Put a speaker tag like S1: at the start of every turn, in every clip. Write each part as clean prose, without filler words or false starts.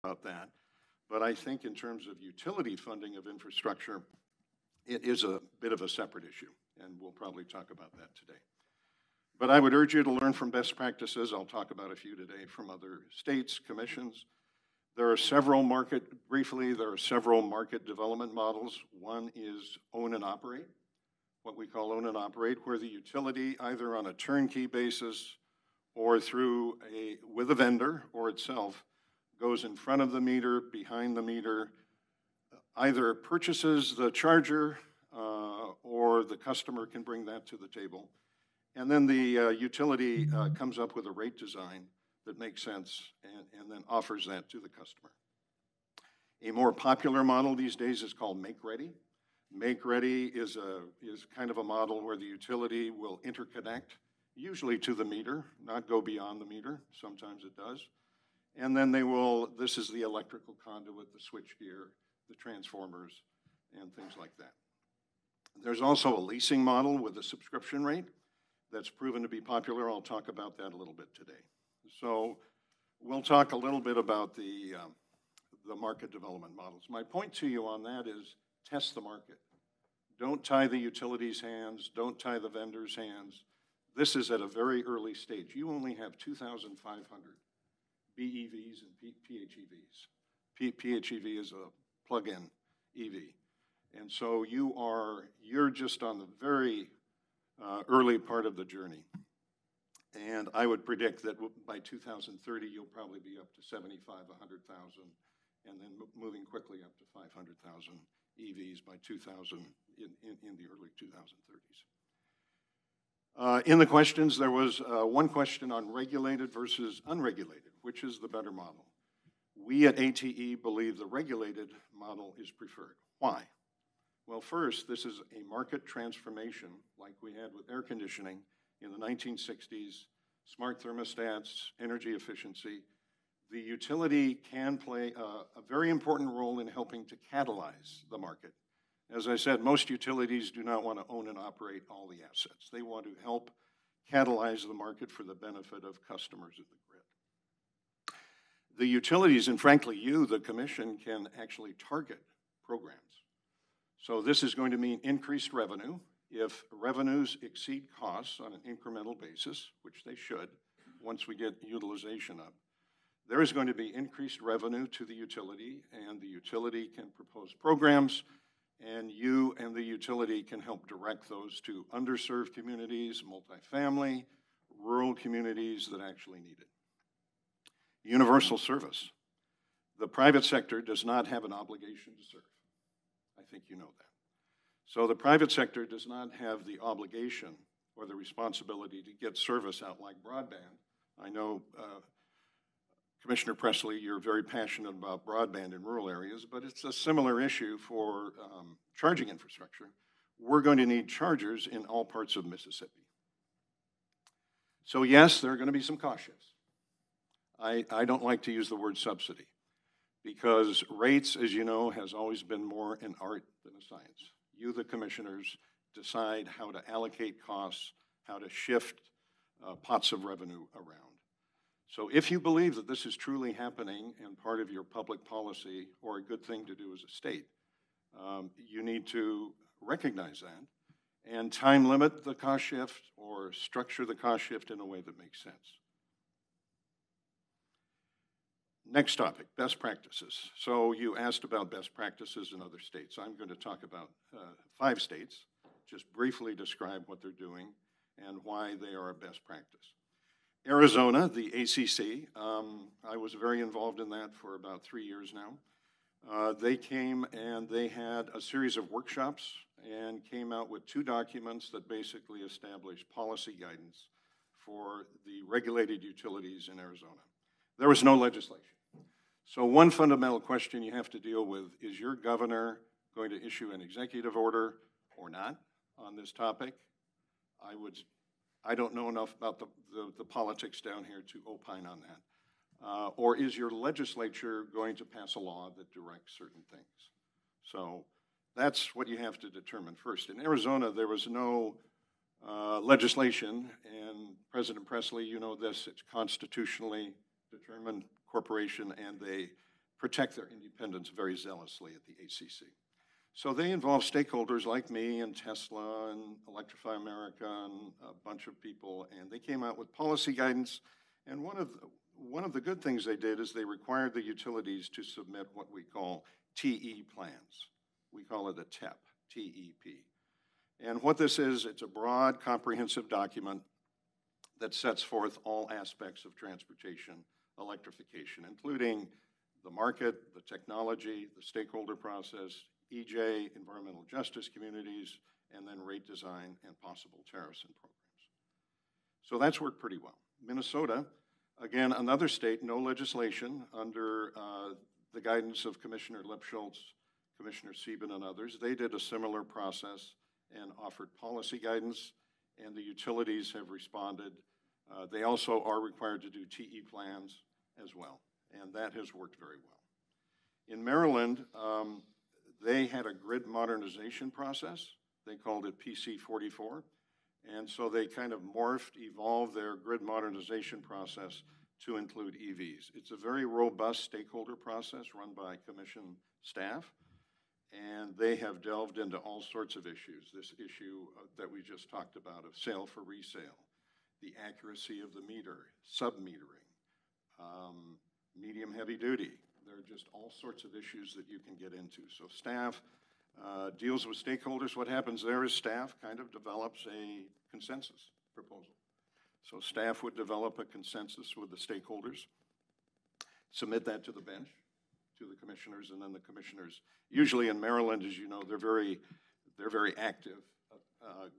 S1: about that. But I think in terms of utility funding of infrastructure, it is a bit of a separate issue, and we'll probably talk about that today. But I would urge you to learn from best practices. I'll talk about a few today from other states, commissions. There are several briefly, there are several market development models. One is own and operate, what we call own and operate, where the utility, either on a turnkey basis or with a vendor or itself, goes in front of the meter, behind the meter, either purchases the charger or the customer can bring that to the table. And then the utility comes up with a rate design that makes sense and then offers that to the customer. A more popular model these days is called Make Ready. Make Ready is kind of a model where the utility will interconnect, usually to the meter, not go beyond the meter. Sometimes it does. And then this is the electrical conduit, the switchgear, the transformers, and things like that. There's also a leasing model with a subscription rate that's proven to be popular. I'll talk about that a little bit today. So we'll talk a little bit about the market development models. My point to you on that is test the market. Don't tie the utilities' hands. Don't tie the vendors' hands. This is at a very early stage. You only have 2,500 BEVs and PHEVs. PHEV is a plug-in EV. And so you're just on the very early part of the journey. And I would predict that by 2030, you'll probably be up to 75, 100,000, and then moving quickly up to 500,000 EVs by 2000 in the early 2030s. In the questions, there was one question on regulated versus unregulated, which is the better model. We at ATE believe the regulated model is preferred. Why? Well, first, this is a market transformation like we had with air conditioning in the 1960s, smart thermostats, energy efficiency. The utility can play a very important role in helping to catalyze the market. As I said, most utilities do not want to own and operate all the assets. They want to help catalyze the market for the benefit of customers of the grid. The utilities, and frankly you, the commission, can actually target programs. So this is going to mean increased revenue. If revenues exceed costs on an incremental basis, which they should once we get utilization up, there is going to be increased revenue to the utility, and the utility can propose programs, and you and the utility can help direct those to underserved communities, multifamily, rural communities that actually need it. Universal service. The private sector does not have an obligation to serve. I think you know that. So the private sector does not have the obligation or the responsibility to get service out like broadband. I know, Commissioner Presley, you're very passionate about broadband in rural areas, but it's a similar issue for charging infrastructure. We're going to need chargers in all parts of Mississippi. So yes, there are going to be some cost shifts. I don't like to use the word subsidy because rates, as you know, has always been more an art than a science. You, the commissioners, decide how to allocate costs, how to shift pots of revenue around. So if you believe that this is truly happening and part of your public policy or a good thing to do as a state, you need to recognize that and time limit the cost shift or structure the cost shift in a way that makes sense. Next topic, best practices. So you asked about best practices in other states. I'm going to talk about 5 states, just briefly describe what they're doing and why they are a best practice. Arizona, the ACC, I was very involved in that for about 3 years now. They came and they had a series of workshops and came out with 2 documents that basically established policy guidance for the regulated utilities in Arizona. There was no legislation. So one fundamental question you have to deal with is your governor going to issue an executive order or not on this topic? I don't know enough about the politics down here to opine on that. Or is your legislature going to pass a law that directs certain things? So that's what you have to determine first. In Arizona, there was no legislation, and President Presley, you know this, it's constitutionally determined corporation, and protect their independence very zealously at the ACC. So they involve stakeholders like me and Tesla and Electrify America and a bunch of people, and they came out with policy guidance. And one of the good things they did is they required the utilities to submit what we call TE plans. We call it a TEP, T-E-P. And what this is, it's a broad, comprehensive document that sets forth all aspects of transportation electrification, including the market, the technology, the stakeholder process, EJ, environmental justice communities, and then rate design and possible tariffs and programs. So that's worked pretty well. Minnesota, again, another state, no legislation under the guidance of Commissioner Lipschultz, Commissioner Sieben, and others. They did a similar process and offered policy guidance, and the utilities have responded. They also are required to do TE plans as well, and that has worked very well. In Maryland, they had a grid modernization process. They called it PC 44, and so they kind of evolved their grid modernization process to include EVs. It's a very robust stakeholder process run by commission staff, and they have delved into all sorts of issues. This issue that we just talked about of sale for resale, the accuracy of the meter, sub-metering, medium heavy duty. There are just all sorts of issues that you can get into. So staff deals with stakeholders. What happens there is staff kind of develops a consensus proposal. So staff would develop a consensus with the stakeholders, submit that to the bench, to the commissioners, and then the commissioners, usually in Maryland, as you know, they're very active,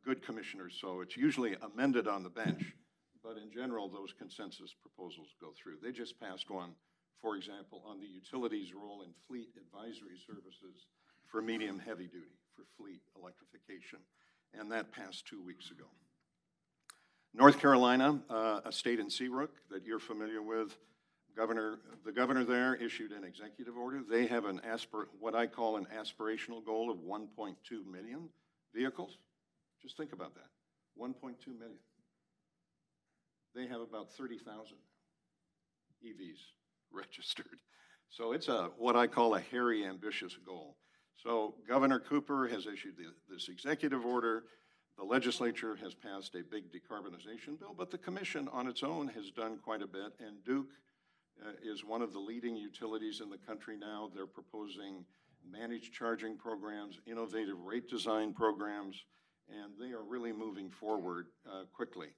S1: good commissioners, so it's usually amended on the bench, but in general, those consensus proposals go through. They just passed one, for example, on the utilities' role in fleet advisory services for medium heavy duty, for fleet electrification, and that passed 2 weeks ago. North Carolina, a state in CROOC that you're familiar with, the governor there issued an executive order. They have what I call an aspirational goal of 1.2 million vehicles. Just think about that, 1.2 million. They have about 30,000 EVs registered. So it's what I call a hairy, ambitious goal. So Governor Cooper has issued this executive order. The legislature has passed a big decarbonization bill, but the commission on its own has done quite a bit, and Duke is one of the leading utilities in the country now. They're proposing managed charging programs, innovative rate design programs, and they are really moving forward quickly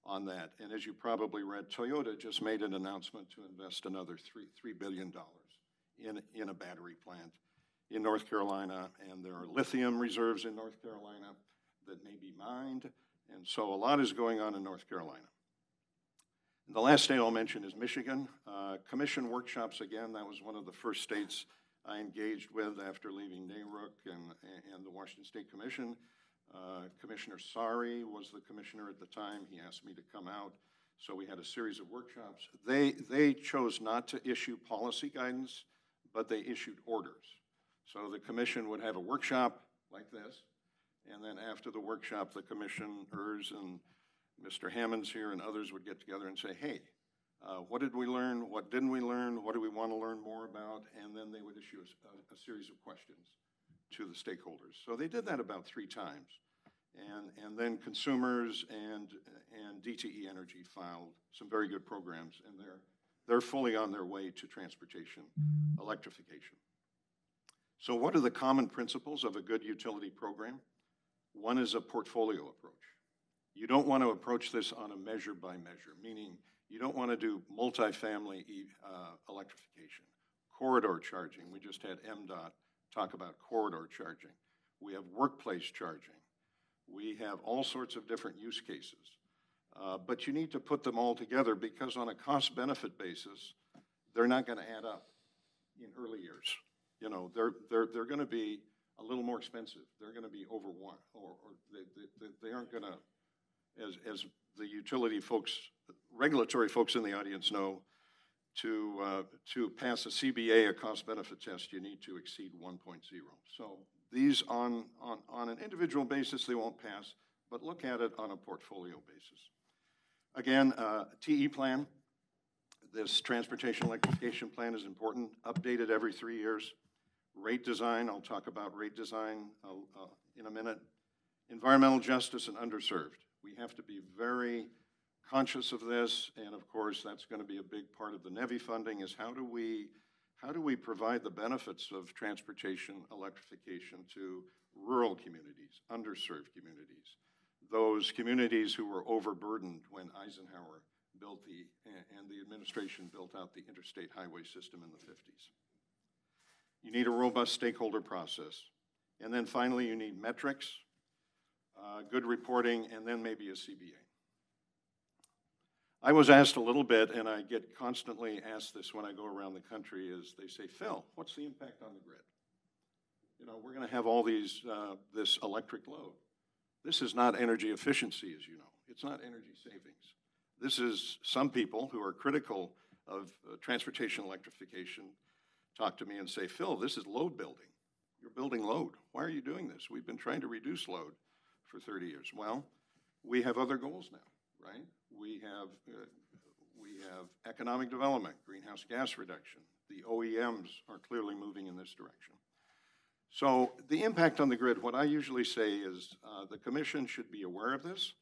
S1: on that. And as you probably read, Toyota just made an announcement to invest another $3 billion in a battery plant in North Carolina, and there are lithium reserves in North Carolina that may be mined, and so a lot is going on in North Carolina. The last state I'll mention is Michigan. Commission workshops, again, that was one of the first states I engaged with after leaving NARUC and the Washington State Commission. Commissioner Sari was the commissioner at the time. He asked me to come out, so we had a series of workshops. They chose not to issue policy guidance, but they issued orders. So the commission would have a workshop like this, and then after the workshop, the commissioners and Mr. Hammonds here and others would get together and say, hey, what did we learn? What didn't we learn? What do we want to learn more about? And then they would issue a series of questions to the stakeholders. So they did that about 3 times. And then consumers and DTE Energy filed some very good programs, and they're fully on their way to transportation electrification. So what are the common principles of a good utility program? One is a portfolio approach. You don't want to approach this on a measure by measure, meaning you don't want to do multifamily electrification, corridor charging. We just had MDOT talk about corridor charging. We have workplace charging. We have all sorts of different use cases. But you need to put them all together because on a cost-benefit basis, they're not going to add up in early years. You know, they're going to be a little more expensive. They're going to be over one, or they aren't going to, as the utility folks, regulatory folks in the audience know, to pass a CBA, a cost-benefit test, you need to exceed 1.0. So these on an individual basis, they won't pass, but look at it on a portfolio basis. Again, TE plan, This transportation electrification plan is important, updated every 3 years. Rate design, I'll talk about rate design in a minute. Environmental justice and underserved. We have to be very conscious of this, and of course, that's going to be a big part of the NEVI funding, is how do we provide the benefits of transportation electrification to rural communities, underserved communities, those communities who were overburdened when Eisenhower built and the administration built out the interstate highway system in the 50s. You need a robust stakeholder process. And then finally, you need metrics, good reporting, and then maybe a CBA. I was asked a little bit, and I get constantly asked this when I go around the country, is they say, Phil, what's the impact on the grid? You know, we're going to have all these, this electric load. This is not energy efficiency, as you know. It's not energy savings. This is some people who are critical of transportation electrification talk to me and say, Phil, this is load building. You're building load. Why are you doing this? We've been trying to reduce load for 30 years. Well, we have other goals now, right? We have economic development, greenhouse gas reduction. The OEMs are clearly moving in this direction. So the impact on the grid, what I usually say is the commission should be aware of this,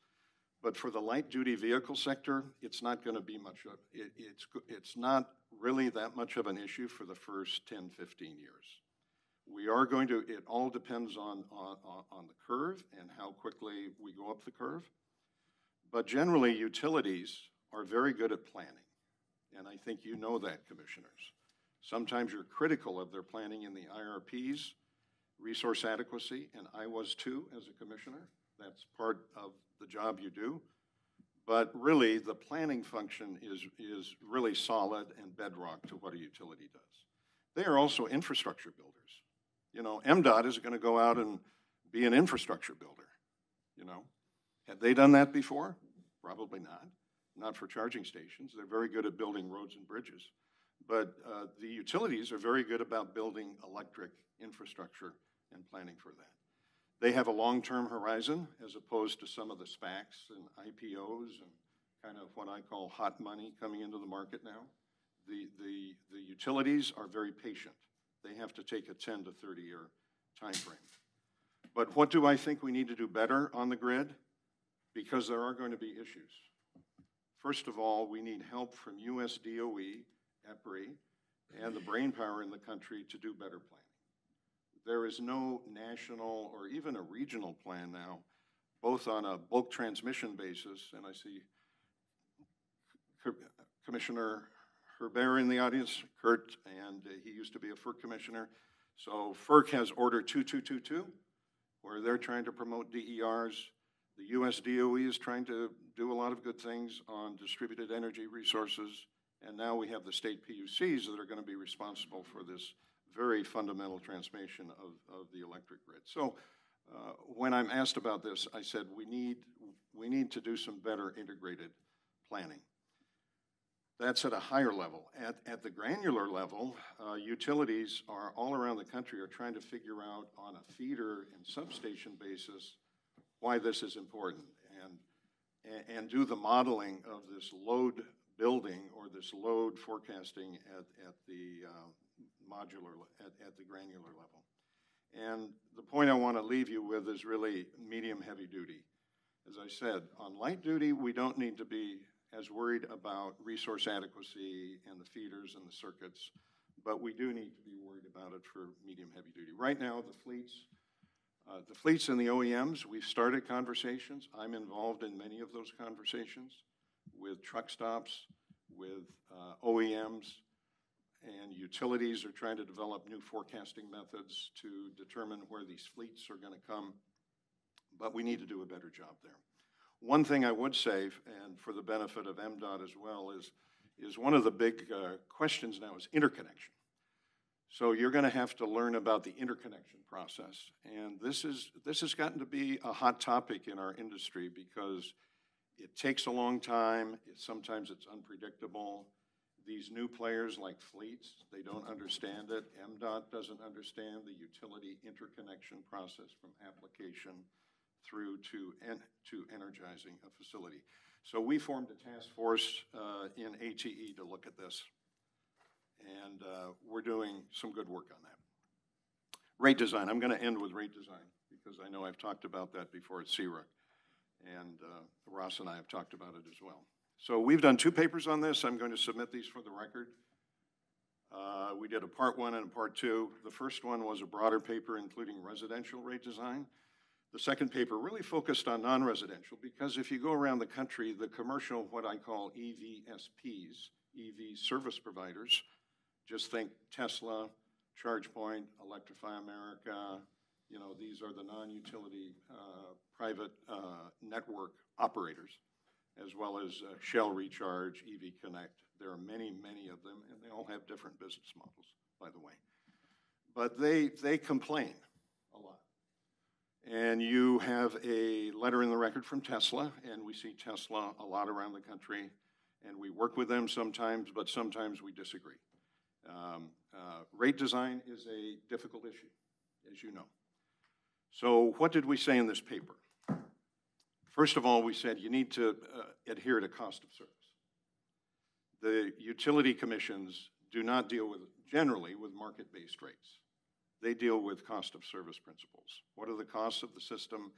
S1: but for the light-duty vehicle sector, it's not going to be much of, it's not really that much of an issue for the first 10, 15 years. We are going to, it all depends on the curve and how quickly we go up the curve. But generally, utilities are very good at planning. And I think you know that, commissioners. Sometimes you're critical of their planning in the IRPs, resource adequacy, and I was too as a commissioner. That's part of the job you do. But really, the planning function is really solid and bedrock to what a utility does. They are also infrastructure builders. You know, MDOT is going to go out and be an infrastructure builder, you know. Have they done that before? Probably not. Not for charging stations. They're very good at building roads and bridges. But the utilities are very good about building electric infrastructure and planning for that. They have a long-term horizon as opposed to some of the SPACs and IPOs and kind of what I call hot money coming into the market now. The utilities are very patient. They have to take a 10 to 30-year time frame. But what do I think we need to do better on the grid? Because there are going to be issues. First of all, we need help from US DOE, EPRI, and the brainpower in the country to do better planning. There is no national or even a regional plan now, both on a bulk transmission basis, and I see Commissioner Herbert in the audience, Kurt, and he used to be a FERC commissioner. So FERC has Order 2222, where they're trying to promote DERs. The US DOE is trying to do a lot of good things on distributed energy resources, and now we have the state PUCs that are going to be responsible for this very fundamental transformation of the electric grid. So when I'm asked about this, I said we need to do some better integrated planning. That's at a higher level. At the granular level, utilities are all around the country are trying to figure out on a feeder and substation basis why this is important and do the modeling of this load building or this load forecasting at the modular, at the granular level. And the point I want to leave you with is really medium heavy duty. As I said, on light duty, we don't need to be as worried about resource adequacy and the feeders and the circuits, but we do need to be worried about it for medium heavy duty. Right now, the fleets and the OEMs, we've started conversations. I'm involved in many of those conversations with truck stops, with OEMs, and utilities are trying to develop new forecasting methods to determine where these fleets are going to come, but we need to do a better job there. One thing I would say, and for the benefit of MDOT as well, is one of the big questions now is interconnection. So you're going to have to learn about the interconnection process, and this has gotten to be a hot topic in our industry because it takes a long time. Sometimes it's unpredictable. These new players like fleets, they don't understand it. MDOT doesn't understand the utility interconnection process from application through to energizing a facility. So we formed a task force in ATE to look at this, and we're doing some good work on that. Rate design. I'm going to end with rate design because I know I've talked about that before at CRUC, and Ross and I have talked about it as well. So we've done 2 papers on this. I'm going to submit these for the record. We did a part 1 and a part 2. The first one was a broader paper including residential rate design. The second paper really focused on non-residential because if you go around the country, the commercial, what I call EVSPs, EV service providers, just think Tesla, ChargePoint, Electrify America, you know, these are the non-utility private network operators, as well as Shell Recharge, EV Connect. There are many, many of them, and they all have different business models, by the way. But they complain a lot. And you have a letter in the record from Tesla, and we see Tesla a lot around the country, and we work with them sometimes, but sometimes we disagree. Rate design is a difficult issue, as you know. So what did we say in this paper? First of all, we said you need to adhere to cost of service. The utility commissions do not deal with, generally, with market-based rates. They deal with cost of service principles. What are the costs of the system?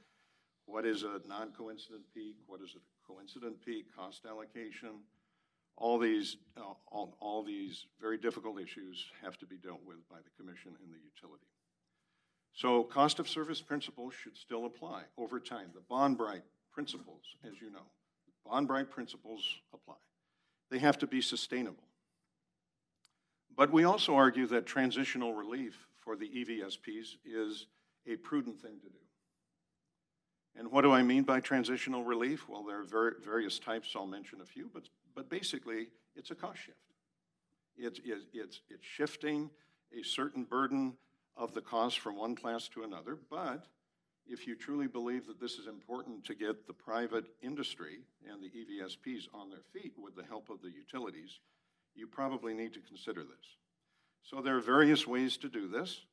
S1: What is a non-coincident peak? What is a coincident peak? Cost allocation? All these very difficult issues have to be dealt with by the commission and the utility. So cost of service principles should still apply over time. The Bond-Bright principles, as you know, Bond-Bright principles apply. They have to be sustainable. But we also argue that transitional relief for the EVSPs is a prudent thing to do. And what do I mean by transitional relief? Well, there are various types. I'll mention a few, but basically, it's a cost shift. It's shifting a certain burden of the cost from one class to another, but if you truly believe that this is important to get the private industry and the EVSPs on their feet with the help of the utilities, you probably need to consider this. So there are various ways to do this.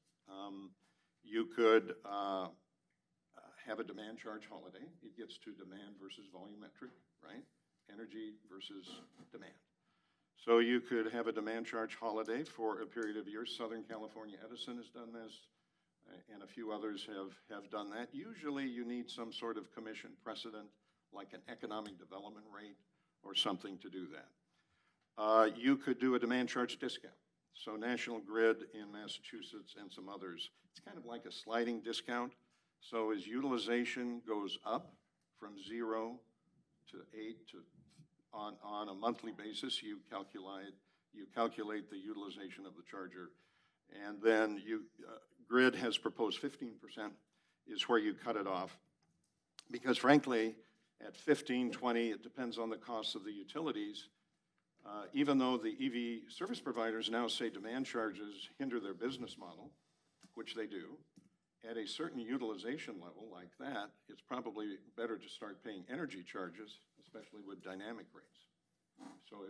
S1: You could have a demand charge holiday. It gets to demand versus volumetric, right? Energy versus demand. So you could have a demand charge holiday for a period of years. Southern California Edison has done this, and a few others have done that. Usually you need some sort of commission precedent, like an economic development rate or something to do that. You could do a demand charge discount. So National Grid in Massachusetts and some others, it's kind of like a sliding discount. So as utilization goes up from 0 to 8 to on a monthly basis, you calculate the utilization of the charger, and then Grid has proposed 15% is where you cut it off, because frankly, at 15, 20, it depends on the cost of the utilities. Even though the EV service providers now say demand charges hinder their business model, which they do, at a certain utilization level like that, it's probably better to start paying energy charges, especially with dynamic rates. So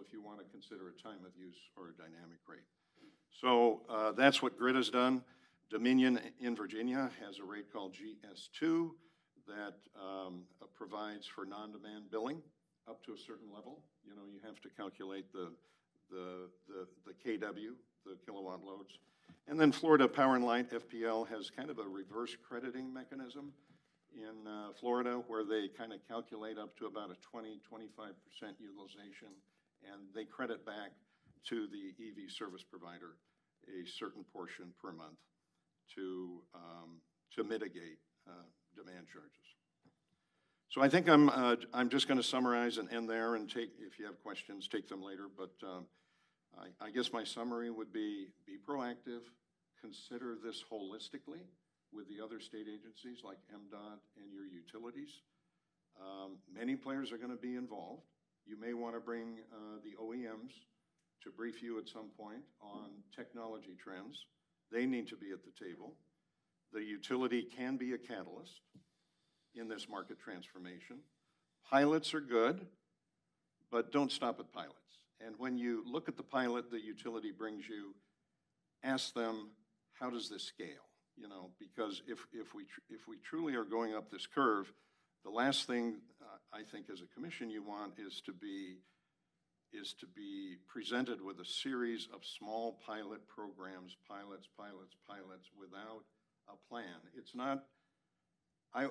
S1: if you want to consider a time of use or a dynamic rate. So that's what Grid has done. Dominion in Virginia has a rate called GS2 that provides for non-demand billing up to a certain level. You know, you have to calculate the KW, the kilowatt loads. And then Florida Power and Light, FPL, has kind of a reverse crediting mechanism in Florida where they kind of calculate up to about a 20, 25% utilization, and they credit back to the EV service provider a certain portion per month to mitigate demand charges. So I think I'm just going to summarize and end there, and if you have questions, take them later. But I guess my summary would be proactive, consider this holistically with the other state agencies like MDOT and your utilities. Many players are going to be involved. You may want to bring the OEMs to brief you at some point on technology trends. They need to be at the table. The utility can be a catalyst in this market transformation. Pilots are good, but don't stop at pilots. And when you look at the pilot the utility brings you, ask them, how does this scale? you know, because if we truly are going up this curve, the last thing I think as a commission you want is to be presented with a series of small pilot programs, pilots, without a plan. It's not, I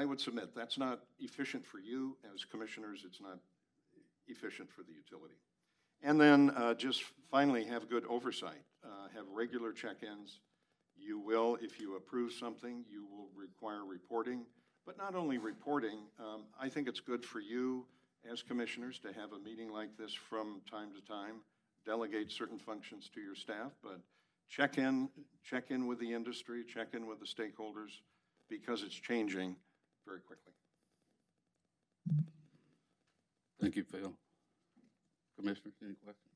S1: would submit, that's not efficient for you as commissioners, it's not efficient for the utility. And then just finally have good oversight, have regular check-ins. You will, if you approve something, you will require reporting, but not only reporting, I think it's good for you as commissioners to have a meeting like this from time to time, delegate certain functions to your staff, but check in with the industry, check in with the stakeholders, because it's changing very quickly.
S2: Thank you, Phil. Commissioners, any questions?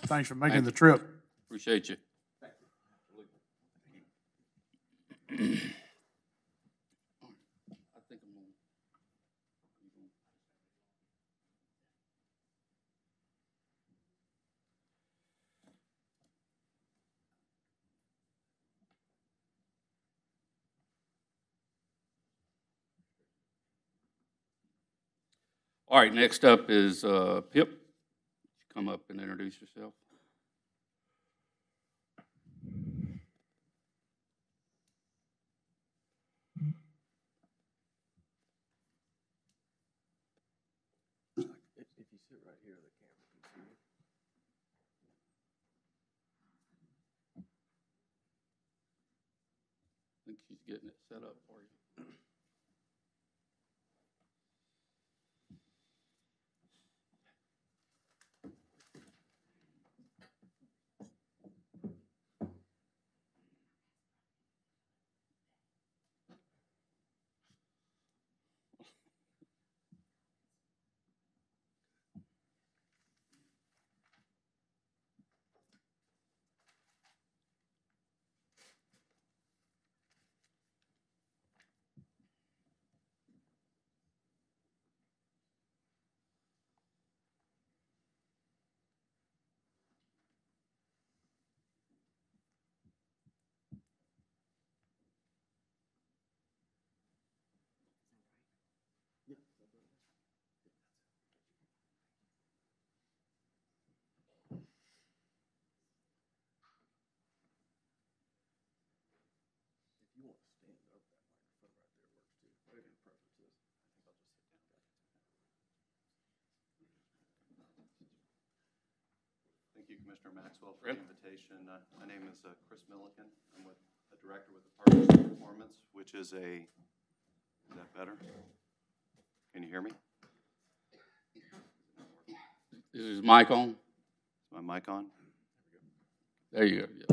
S3: Thanks for making the trip.
S2: Appreciate you. I think I'm on. All right, next up is Pip. Come up and introduce yourself.
S4: If you sit right here, the camera can see you.
S2: I think she's getting it set up for you.
S4: If you want to stand up, that microphone right there works too. Whatever your preference is. I think I'll just sit down.
S5: Thank you, Commissioner Maxwell, for the invitation. My name is Chris Milliken. I'm a director with the Partners in Performance, which is is that better? Can you hear me?
S2: Is his mic on?
S5: Is my mic on?
S2: There you go. Yeah.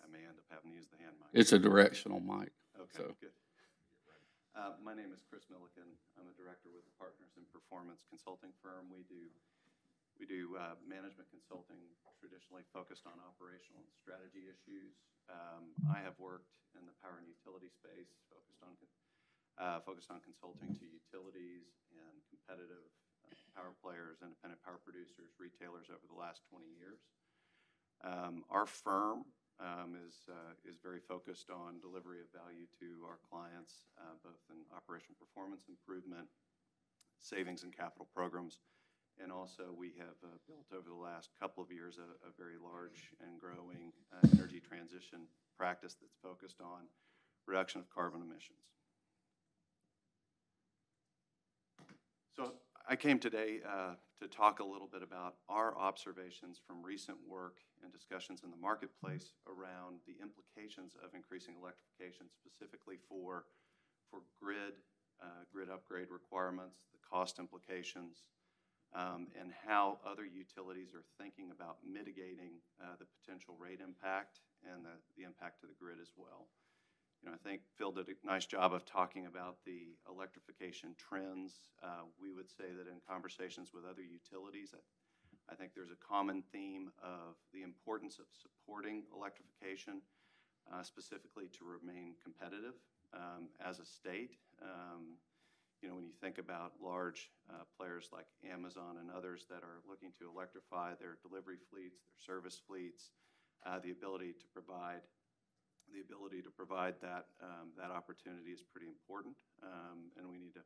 S5: I may end up having to use the hand mic.
S2: It's a directional mic.
S5: Okay,
S2: so.
S5: good. My name is Chris Milliken. I'm a director with the Partners in Performance consulting firm. We do management consulting, traditionally focused on operational and strategy issues. I have worked in the power and utility space, focused on consulting to utilities and competitive power players, independent power producers, retailers over the last 20 years. Our firm is very focused on delivery of value to our clients, both in operational performance improvement, savings and capital programs, and also we have built over the last couple of years a very large and growing energy transition practice that's focused on reduction of carbon emissions. So I came today to talk a little bit about our observations from recent work and discussions in the marketplace around the implications of increasing electrification, specifically for grid upgrade requirements, the cost implications, and how other utilities are thinking about mitigating the potential rate impact and the impact to the grid as well. You know, I think Phil did a nice job of talking about the electrification trends. We would say that in conversations with other utilities, I think there's a common theme of the importance of supporting electrification, specifically to remain competitive as a state. you know, when you think about large players like Amazon and others that are looking to electrify their delivery fleets, their service fleets, the ability to provide that opportunity is pretty important, and we need to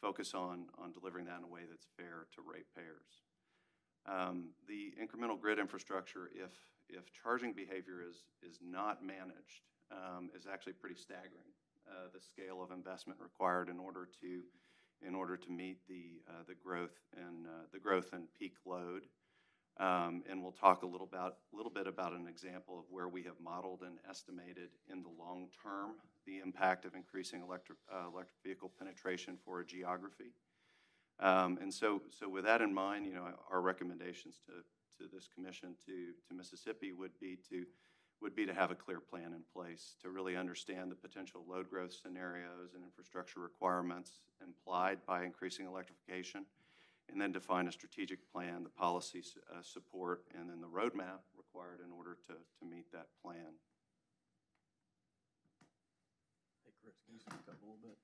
S5: focus on delivering that in a way that's fair to ratepayers. The incremental grid infrastructure, if charging behavior is not managed, is actually pretty staggering. The scale of investment required in order to meet the growth in peak load. And we'll talk a little bit about an example of where we have modeled and estimated in the long term the impact of increasing electric vehicle penetration for a geography. And so with that in mind, you know, our recommendations to this commission, to Mississippi, would be to have a clear plan in place to really understand the potential load growth scenarios and infrastructure requirements implied by increasing electrification, and then define a strategic plan, the policy support, and then the roadmap required in order to meet that plan.
S4: Hey, Chris, can you speak up a little bit?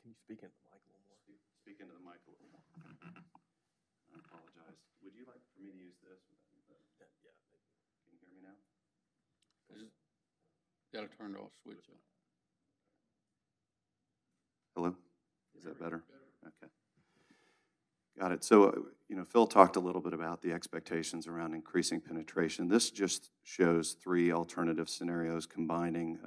S4: Can you speak into the mic a little more?
S5: Speak into the mic a little more. I apologize. Would you like for me to use this?
S4: Yeah, maybe.
S5: Can you hear me now?
S2: Got to turn off switch on.
S5: Hello? Is that better? Okay. Got it. So, you know, Phil talked a little bit about the expectations around increasing penetration. This just shows 3 alternative scenarios combining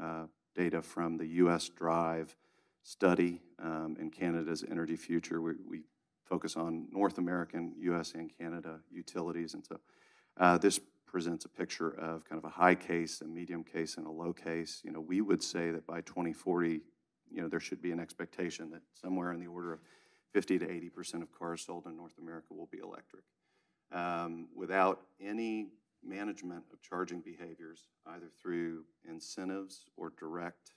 S5: data from the U.S. Drive study and Canada's Energy Future. We focus on North American, U.S. and Canada utilities. And so this presents a picture of kind of a high case, a medium case, and a low case. You know, we would say that by 2040, you know, there should be an expectation that somewhere in the order of 50 to 80% of cars sold in North America will be electric. Without any management of charging behaviors, either through incentives or direct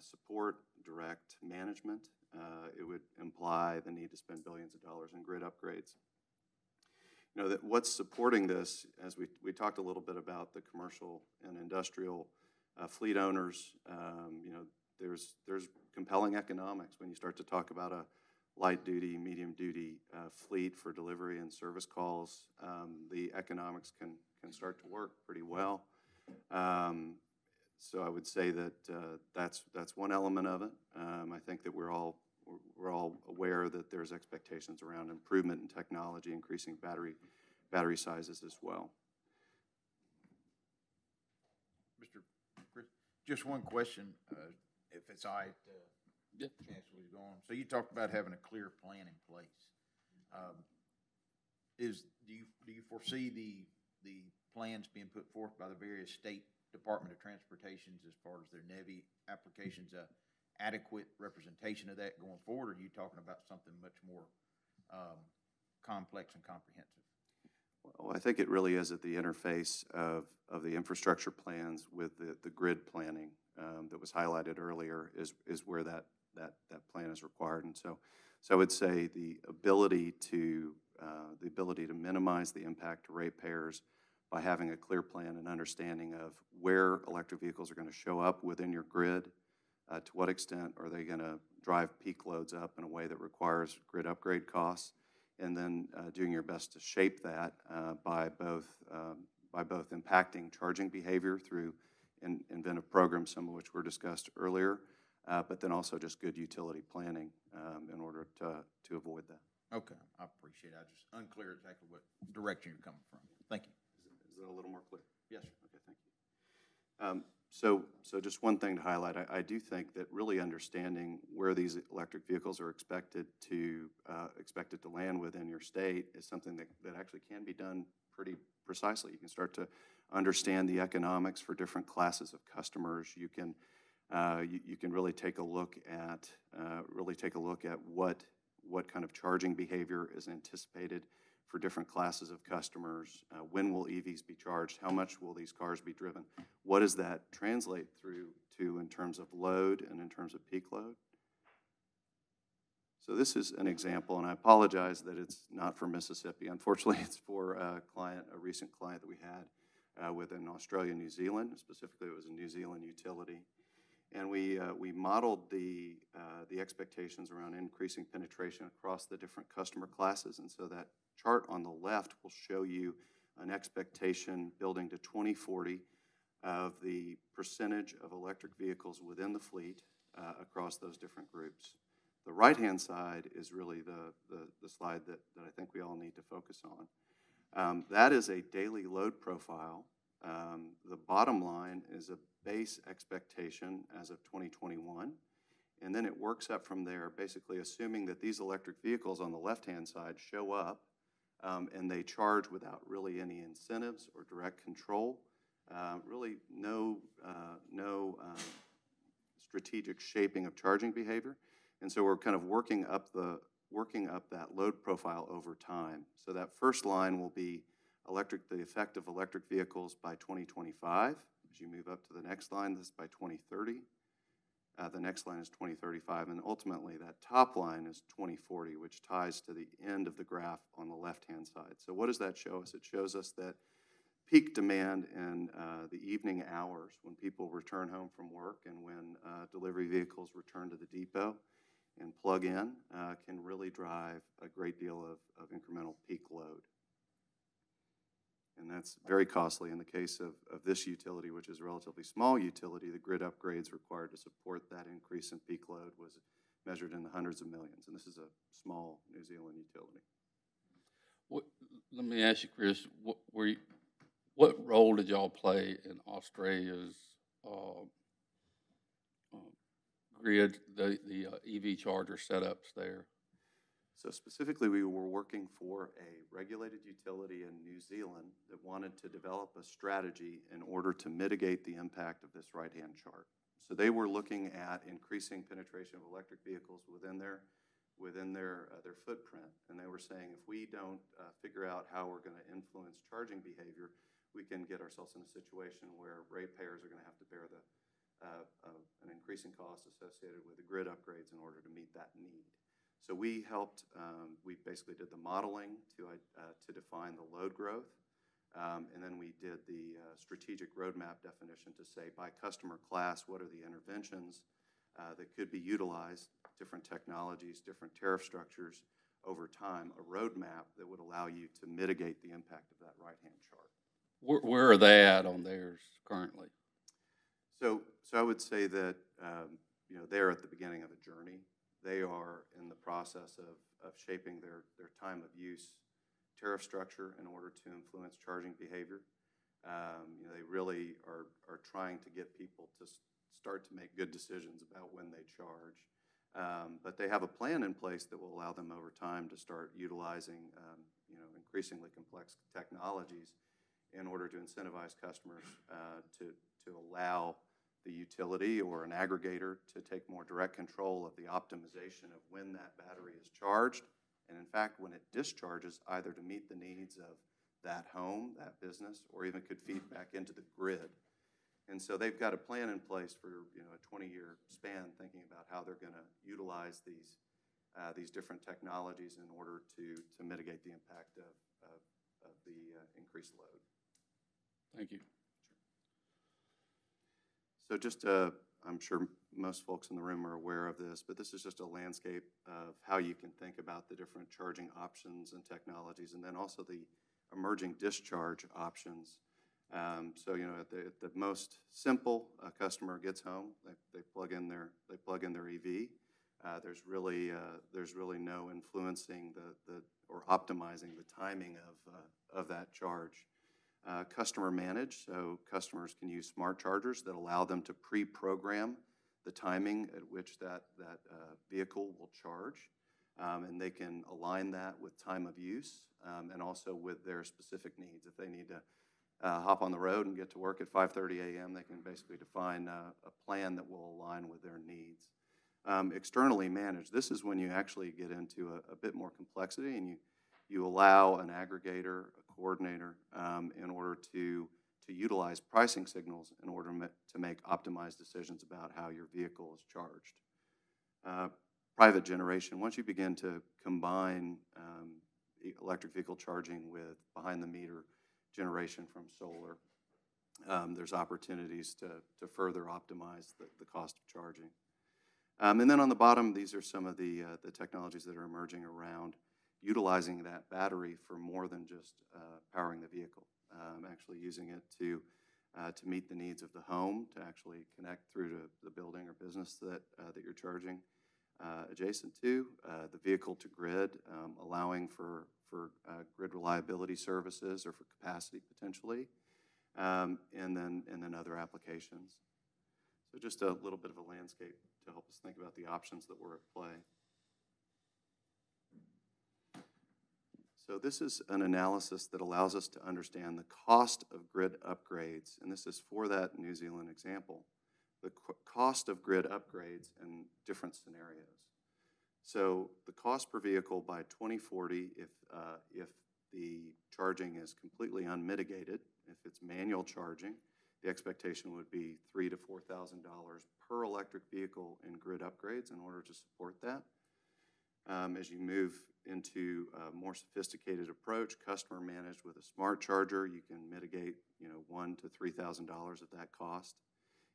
S5: support, direct management, it would imply the need to spend billions of dollars in grid upgrades. You know, that what's supporting this, as we talked a little bit about the commercial and industrial fleet owners, you know, there's compelling economics when you start to talk about a light duty, medium duty fleet for delivery and service calls. The economics can start to work pretty well. So I would say that that's one element of it. I think that we're all aware that there's expectations around improvement in technology, increasing battery sizes as well.
S3: Mr. Chris, just one question, if it's all right,
S2: Yeah.
S3: Chancellor is going. So you talked about having a clear plan in place. Do you foresee the plans being put forth by the various state Department of Transportations as far as their NEVI applications, adequate representation of that going forward, or are you talking about something much more complex and comprehensive?
S5: Well, I think it really is at the interface of the infrastructure plans with the grid planning that was highlighted earlier is where that plan is required. And so I would say the ability to minimize the impact to ratepayers by having a clear plan and understanding of where electric vehicles are going to show up within your grid, to what extent are they going to drive peak loads up in a way that requires grid upgrade costs, and then doing your best to shape that by both impacting charging behavior through inventive programs, some of which were discussed earlier, but then also just good utility planning in order to avoid that.
S3: Okay, I appreciate it. I just unclear exactly what direction you're coming from. Thank you.
S5: Is that a little more clear?
S3: Yes, sir.
S5: Okay, thank you. So just one thing to highlight, I do think that really understanding where these electric vehicles are expected to land within your state is something that actually can be done pretty precisely. You can start to understand the economics for different classes of customers. You can really take a look at what kind of charging behavior is anticipated for different classes of customers. When will EVs be charged? How much will these cars be driven? What does that translate through to in terms of load and in terms of peak load? So this is an example, and I apologize that it's not for Mississippi. Unfortunately, it's for a recent client that we had within Australia, New Zealand. Specifically, it was a New Zealand utility. And we modeled the expectations around increasing penetration across the different customer classes. And so that chart on the left will show you an expectation building to 2040 of the percentage of electric vehicles within the fleet across those different groups. The right-hand side is really the slide that I think we all need to focus on. That is a daily load profile. The bottom line is a base expectation as of 2021, and then it works up from there, basically assuming that these electric vehicles on the left-hand side show up and they charge without really any incentives or direct control. Really no strategic shaping of charging behavior. And so we're kind of working up that load profile over time. So that first line will be the effect of electric vehicles by 2025. As you move up to the next line, this is by 2030. The next line is 2035, and ultimately that top line is 2040, which ties to the end of the graph on the left-hand side. So what does that show us? It shows us that peak demand in the evening hours when people return home from work and when delivery vehicles return to the depot and plug in can really drive a great deal of incremental peak load. And that's very costly in the case of this utility, which is a relatively small utility. The grid upgrades required to support that increase in peak load was measured in the hundreds of millions, and this is a small New Zealand utility.
S2: Let me ask you, Chris, what role did y'all play in Australia's grid, the EV charger setups there?
S5: So specifically, we were working for a regulated utility in New Zealand that wanted to develop a strategy in order to mitigate the impact of this right-hand chart. So they were looking at increasing penetration of electric vehicles within their footprint, and they were saying if we don't figure out how we're going to influence charging behavior, we can get ourselves in a situation where ratepayers are going to have to bear an increasing cost associated with the grid upgrades in order to meet that need. So we helped, we basically did the modeling to define the load growth, and then we did the strategic roadmap definition to say by customer class, what are the interventions that could be utilized, different technologies, different tariff structures over time, a roadmap that would allow you to mitigate the impact of that right-hand chart.
S2: Where are they at on theirs currently?
S5: So I would say that they're at the beginning of a journey. They are in the process of shaping their time of use tariff structure in order to influence charging behavior. They really are trying to get people to start to make good decisions about when they charge. But they have a plan in place that will allow them over time to start utilizing increasingly complex technologies in order to incentivize customers to allow the utility or an aggregator to take more direct control of the optimization of when that battery is charged, and in fact, when it discharges, either to meet the needs of that home, that business, or even could feed back into the grid. And so they've got a plan in place for a 20-year span, thinking about how they're going to utilize these different technologies in order to mitigate the impact of the increased load.
S2: Thank you.
S5: So just, I'm sure most folks in the room are aware of this, but this is just a landscape of how you can think about the different charging options and technologies, and then also the emerging discharge options. So at the most simple, a customer gets home, they plug in their EV. There's really no influencing or optimizing the timing of that charge. Customer managed, so customers can use smart chargers that allow them to pre-program the timing at which that vehicle will charge, and they can align that with time of use and also with their specific needs. If they need to hop on the road and get to work at 5:30 a.m., they can basically define a plan that will align with their needs. Externally managed, this is when you actually get into a bit more complexity, and you allow an aggregator, a coordinator, in order to utilize pricing signals in order to make optimized decisions about how your vehicle is charged. Private generation, once you begin to combine electric vehicle charging with behind-the-meter generation from solar, there's opportunities to further optimize the cost of charging. And then on the bottom, these are some of the technologies that are emerging around utilizing that battery for more than just powering the vehicle, actually using it to meet the needs of the home, to actually connect through to the building or business that you're charging adjacent to, the vehicle to grid, allowing for grid reliability services or for capacity potentially, and then other applications. So just a little bit of a landscape to help us think about the options that were at play. So this is an analysis that allows us to understand the cost of grid upgrades, and this is for that New Zealand example, the cost of grid upgrades in different scenarios. So the cost per vehicle by 2040, if the charging is completely unmitigated, if it's manual charging, the expectation would be $3,000 to $4,000 per electric vehicle in grid upgrades in order to support that. As you move into a more sophisticated approach, customer managed with a smart charger, you can mitigate, $1,000 to $3,000 of that cost.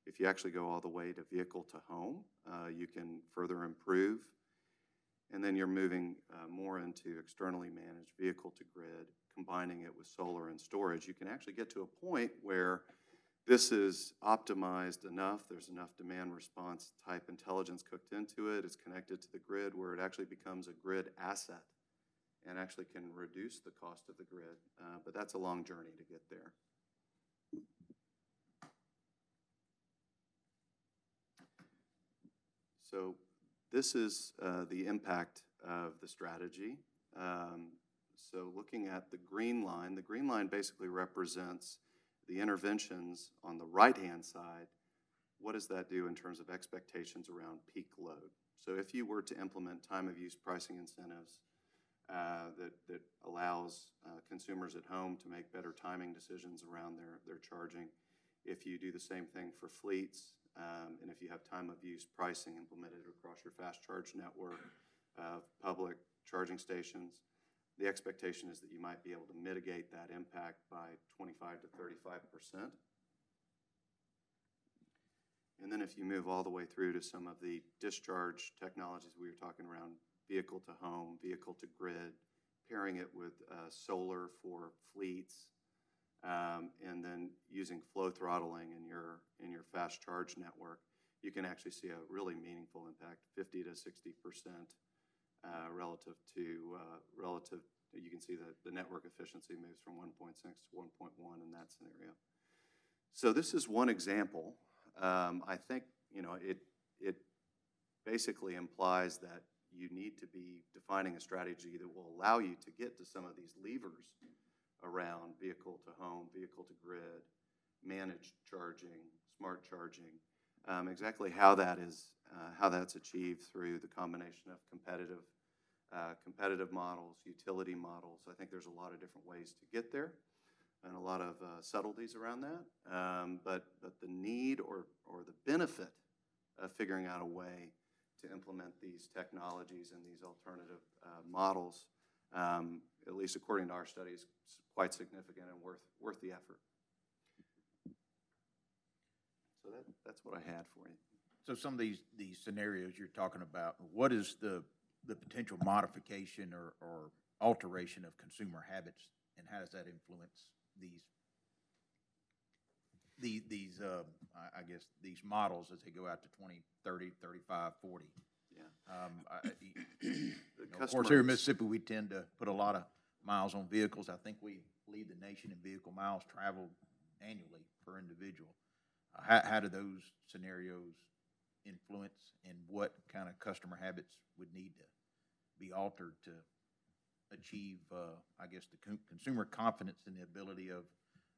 S5: If you actually go all the way to vehicle to home, you can further improve. And then you're moving more into externally managed vehicle to grid, combining it with solar and storage. You can actually get to a point where this is optimized enough, there's enough demand response type intelligence cooked into it, it's connected to the grid where it actually becomes a grid asset and actually can reduce the cost of the grid. But that's a long journey to get there. So this is the impact of the strategy. So looking at the green line basically represents the interventions on the right-hand side. What does that do in terms of expectations around peak load? So if you were to implement time-of-use pricing incentives that allows consumers at home to make better timing decisions around their charging, if you do the same thing for fleets, and if you have time-of-use pricing implemented across your fast charge network of public charging stations, the expectation is that you might be able to mitigate that impact by 25 to 35%. And then if you move all the way through to some of the discharge technologies we were talking around, vehicle to home, vehicle to grid, pairing it with solar for fleets, and then using flow throttling in your fast charge network, you can actually see a really meaningful impact, 50 to 60%. Relative, you can see that the network efficiency moves from 1.6 to 1.1 in that scenario. So this is one example. I think, it basically implies that you need to be defining a strategy that will allow you to get to some of these levers around vehicle to home, vehicle to grid, managed charging, smart charging, exactly how that's achieved through the combination of competitive models, utility models. I think there's a lot of different ways to get there and a lot of subtleties around that. But the need or the benefit of figuring out a way to implement these technologies and these alternative models, at least according to our studies, is quite significant and worth the effort. So that's what I had for you.
S3: So some of these scenarios you're talking about, what is the potential modification or alteration of consumer habits, and how does that influence these models as they go out to 20, 30, 35, 40?
S5: Yeah.
S3: Of course, here in Mississippi, we tend to put a lot of miles on vehicles. I think we lead the nation in vehicle miles traveled annually per individual. How do those scenarios influence, and what kind of customer habits would need to be altered to achieve, the consumer confidence in the ability of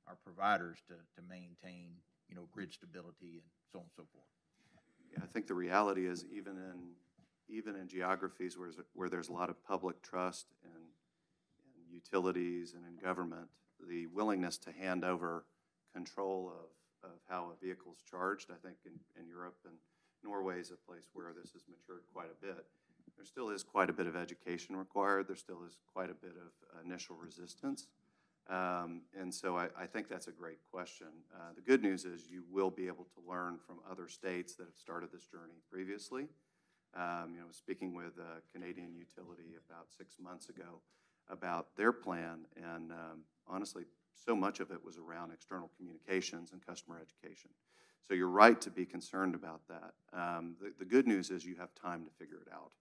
S3: our providers to maintain, grid stability and so on and so forth?
S5: Yeah, I think the reality is even in geographies where there's a lot of public trust in utilities and in government, the willingness to hand over control of how a vehicle is charged, I think in Europe and Norway is a place where this has matured quite a bit. There still is quite a bit of education required. There still is quite a bit of initial resistance. And so I think that's a great question. The good news is you will be able to learn from other states that have started this journey previously. Speaking with a Canadian utility about 6 months ago about their plan, and honestly, so much of it was around external communications and customer education. So you're right to be concerned about that. The good news is you have time to figure it out.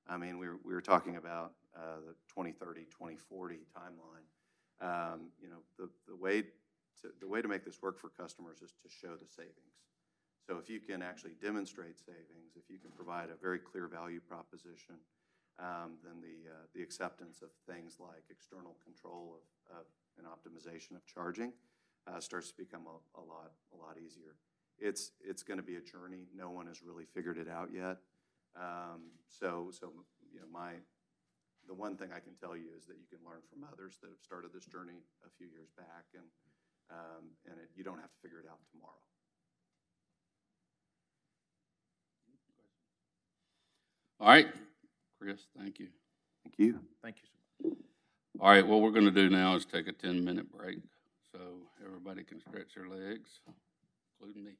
S5: I mean, we were talking about the 2030, 2040 timeline. The way to make this work for customers is to show the savings. So if you can actually demonstrate savings, if you can provide a very clear value proposition, then the acceptance of things like external control of and optimization of charging starts to become a lot easier. It's going to be a journey. No one has really figured it out yet. The one thing I can tell you is that you can learn from others that have started this journey a few years back, and you don't have to figure it out tomorrow.
S2: All right, Chris, thank you.
S5: Thank you.
S3: Thank you so much.
S2: All right, what we're going to do now is take a 10-minute break so everybody can stretch their legs, including me.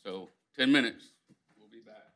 S2: So 10 minutes. We'll be back.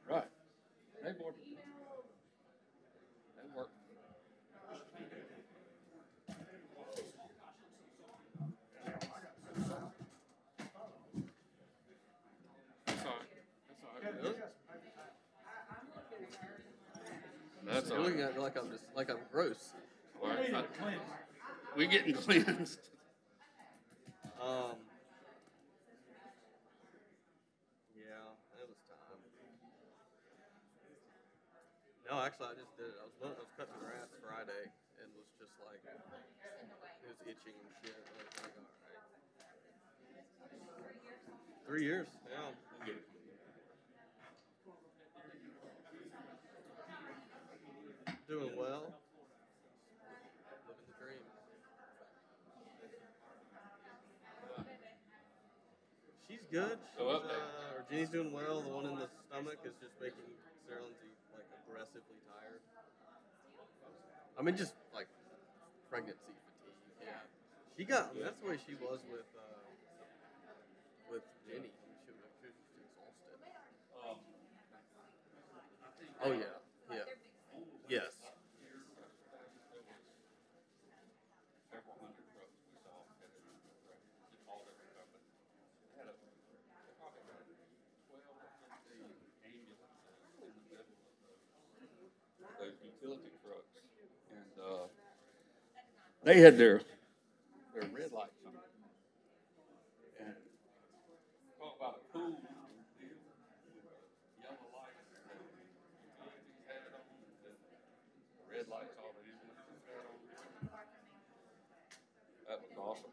S2: Right. They board. That worked. That's all right. That's all
S4: You're
S2: right.
S4: looking at me like I'm gross.
S2: All right. We getting cleansed.
S4: Yeah, it was time. No, actually, I just did it. I was cutting grass Friday and was just like, it was itching and shit. I was like, all right. 3 years, yeah. Doing well. Living the dream. She's good.
S2: Go up there.
S4: Jenny's doing well. The one in the stomach is just making Sarah Lindsay like aggressively tired. I mean, just like pregnancy fatigue. Yeah. She got. I mean, that's the way she was with Jenny. She was exhausted. Oh yeah. Yeah. Yes.
S2: utility trucks, and they had their red lights on. And talk about a cool deal with yellow lights that the utilities had on, and the red lights all the ambulances had on. That was awesome.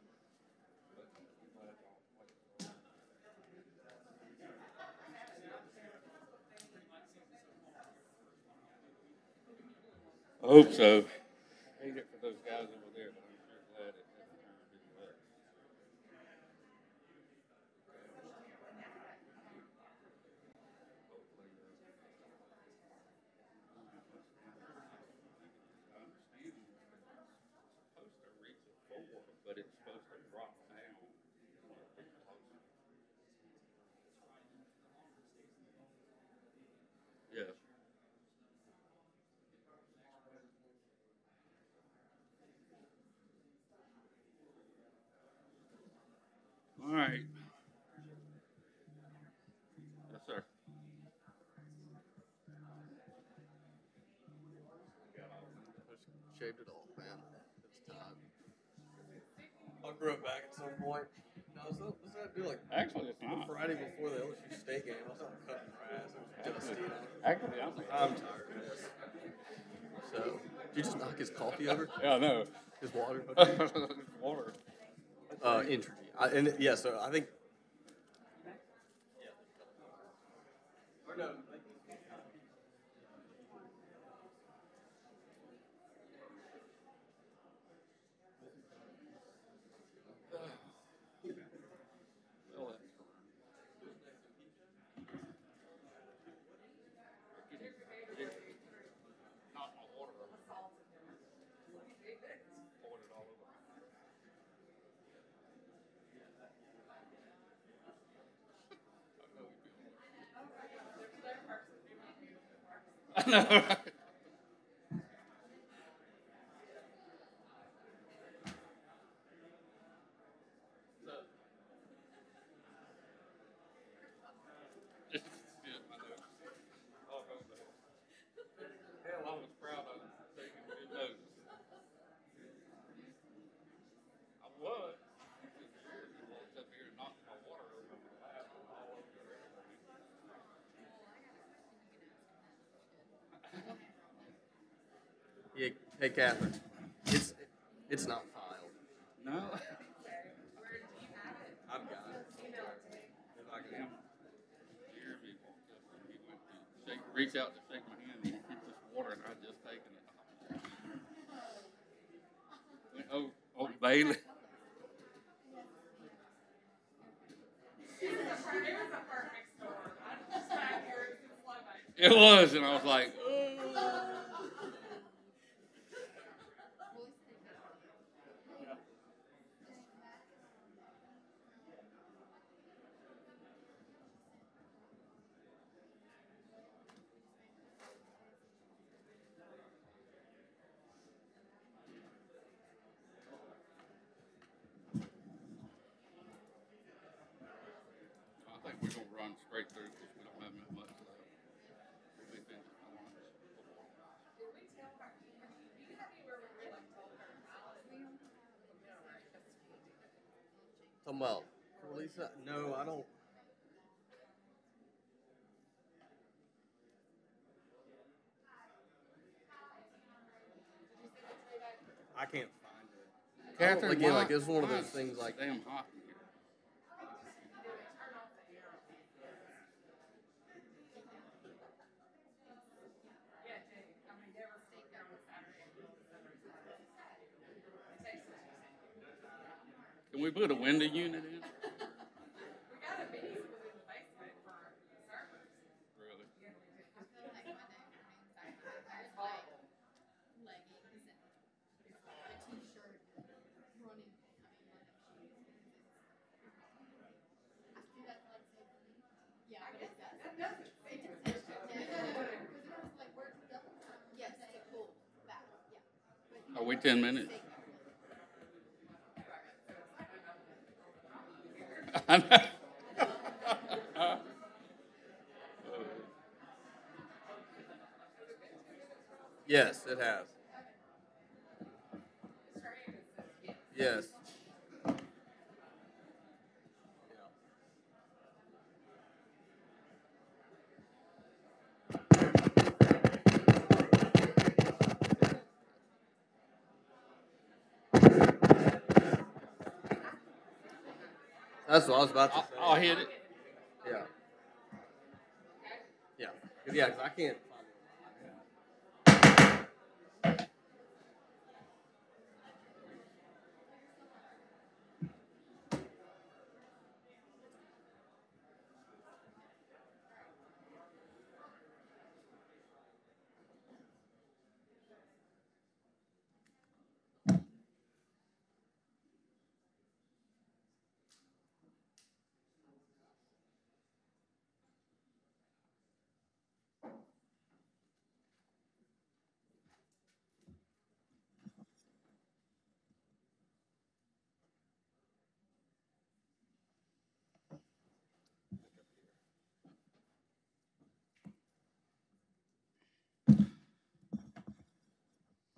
S2: I hope so. I hate it for those guys over there, but I'm sure glad it hasn't turned into us. Supposed to reach a 4, but it's supposed to drop down. Yeah. All right. Yes, sir.
S4: Just shaved it off, man. It's time. I'll grow it back at some point. No, so let's not do like
S2: Actually, it's not.
S4: Friday before the LSU State game. I was out cutting grass. It was just,
S2: Actually,
S4: I'm tired of this. So, did you just knock his coffee over?
S2: Yeah, I know.
S4: His water?
S2: Water.
S4: Entergy. Yeah, so I think. Or no.
S2: Not my water. Poured it all over. I know, right? Just skip my notes. I'll go back. Hell, I was proud of taking good notes. I was. He walked up here and knocked my water over my lap all over everything.
S4: Yeah, hey Catherine, it's not filed.
S2: No.
S4: I've got it. If I can.
S2: Jeremy walked up and he went to reach out to shake my hand and he hit this water and I'd just taken it. Went, oh, Bailey. It was, and I was like, I think we're gonna run straight through because we don't have that much left. We'll be finished by lunch.
S4: Talking about release that? No, I don't. I can't find it.
S2: Catherine,
S4: Again,
S2: why-
S4: like it's one of
S2: why
S4: those
S2: is
S4: things like
S2: damn hot in here. Can we put a window unit in? Really? Are we 10 minutes? I know.
S4: Yes, it has. Yes. That's what I was about to say.
S2: I'll hit it.
S4: Yeah. Yeah. 'Cause, yeah, 'cause I can't.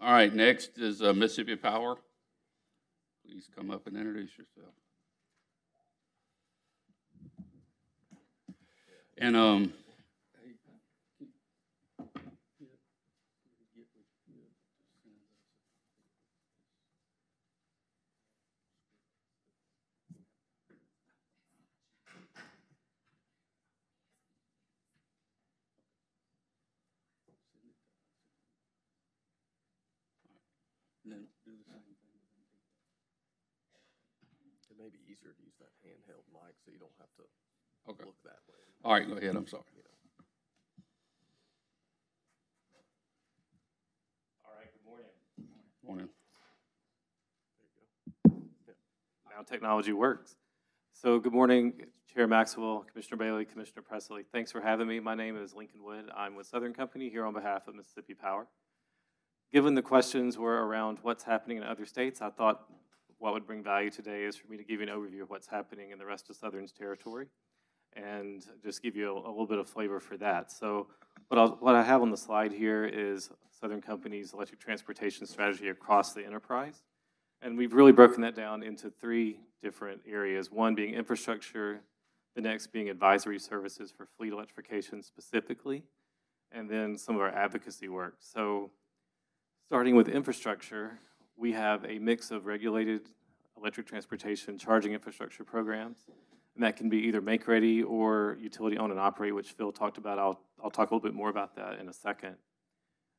S2: All right, next is Mississippi Power. Please come up and introduce yourself. And then do the same thing.
S4: It may be easier to use that handheld mic so you don't have to
S2: Okay.
S4: look that way.
S2: All right, go ahead. I'm sorry.
S6: All right, good morning.
S2: Morning.
S6: Now technology works. So good morning, Chair Maxwell, Commissioner Bailey, Commissioner Presley. Thanks for having me. My name is Lincoln Wood. I'm with Southern Company here on behalf of Mississippi Power. Given the questions were around what's happening in other states, I thought what would bring value today is for me to give you an overview of what's happening in the rest of Southern's territory and just give you a little bit of flavor for that. So what I have on the slide here is Southern Company's electric transportation strategy across the enterprise. And we've really broken that down into three different areas, one being infrastructure, the next being advisory services for fleet electrification specifically, and then some of our advocacy work. So starting with infrastructure, we have a mix of regulated electric transportation charging infrastructure programs, and that can be either make-ready or utility own and operate, which Phil talked about. I'll talk a little bit more about that in a second.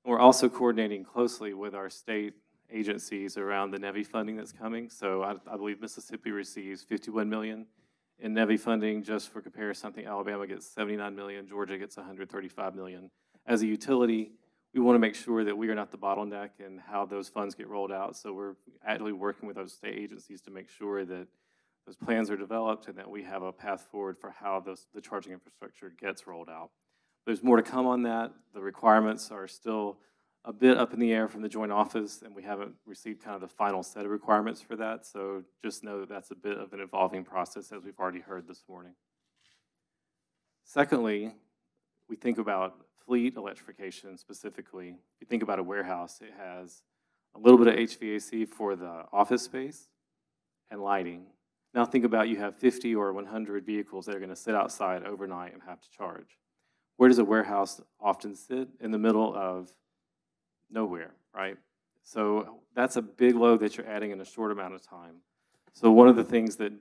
S6: And we're also coordinating closely with our state agencies around the NEVI funding that's coming. So I believe Mississippi receives 51 million in NEVI funding. Just for comparison, I think Alabama gets 79 million, Georgia gets 135 million. As a utility, we want to make sure that we are not the bottleneck in how those funds get rolled out. So we're actively working with those state agencies to make sure that those plans are developed and that we have a path forward for how the charging infrastructure gets rolled out. There's more to come on that. The requirements are still a bit up in the air from the joint office, and we haven't received kind of the final set of requirements for that. So just know that that's a bit of an evolving process, as we've already heard this morning. Secondly, we think about fleet electrification specifically. If you think about a warehouse, it has a little bit of HVAC for the office space and lighting. Now think about you have 50 or 100 vehicles that are going to sit outside overnight and have to charge. Where does a warehouse often sit? In the middle of nowhere, right? So that's a big load that you're adding in a short amount of time. So one of the things that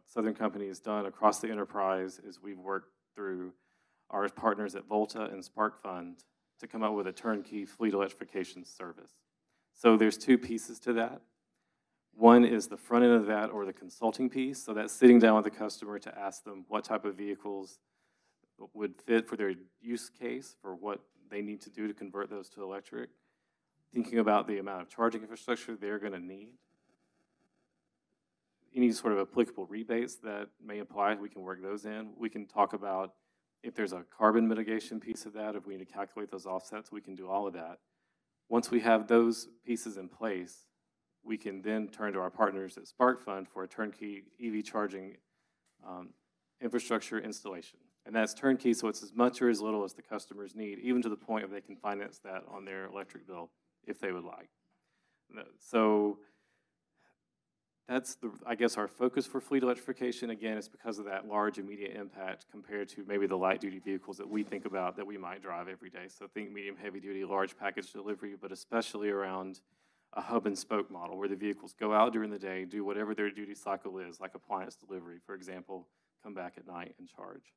S6: Southern Company has done across the enterprise is we've worked through our partners at Volta and Spark Fund to come up with a turnkey fleet electrification service. So there's two pieces to that. One is the front end of that, or the consulting piece. So that's sitting down with the customer to ask them what type of vehicles would fit for their use case, for what they need to do to convert those to electric. Thinking about the amount of charging infrastructure they're going to need. Any sort of applicable rebates that may apply, we can work those in. We can talk about if there's a carbon mitigation piece of that, if we need to calculate those offsets, we can do all of that. Once we have those pieces in place, we can then turn to our partners at Spark Fund for a turnkey EV charging infrastructure installation. And that's turnkey, so it's as much or as little as the customers need, even to the point where they can finance that on their electric bill if they would like. So that's, I guess, our focus for fleet electrification. Again, it's because of that large immediate impact compared to maybe the light-duty vehicles that we think about that we might drive every day. So think medium, heavy-duty, large package delivery, but especially around a hub-and-spoke model where the vehicles go out during the day, do whatever their duty cycle is, like appliance delivery, for example, come back at night and charge.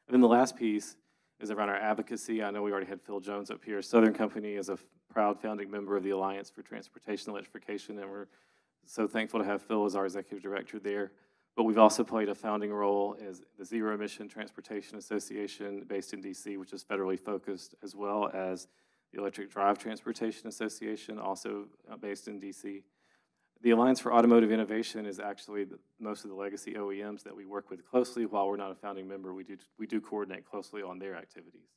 S6: And then the last piece is around our advocacy. I know we already had Phil Jones up here. Southern Company is a proud founding member of the Alliance for Transportation Electrification, and we're so thankful to have Phil as our executive director there. But we've also played a founding role as the Zero Emission Transportation Association based in DC, which is federally focused, as well as the Electric Drive Transportation Association, also based in DC. The Alliance for Automotive Innovation is actually most of the legacy OEMs that we work with closely. While we're not a founding member, we do coordinate closely on their activities.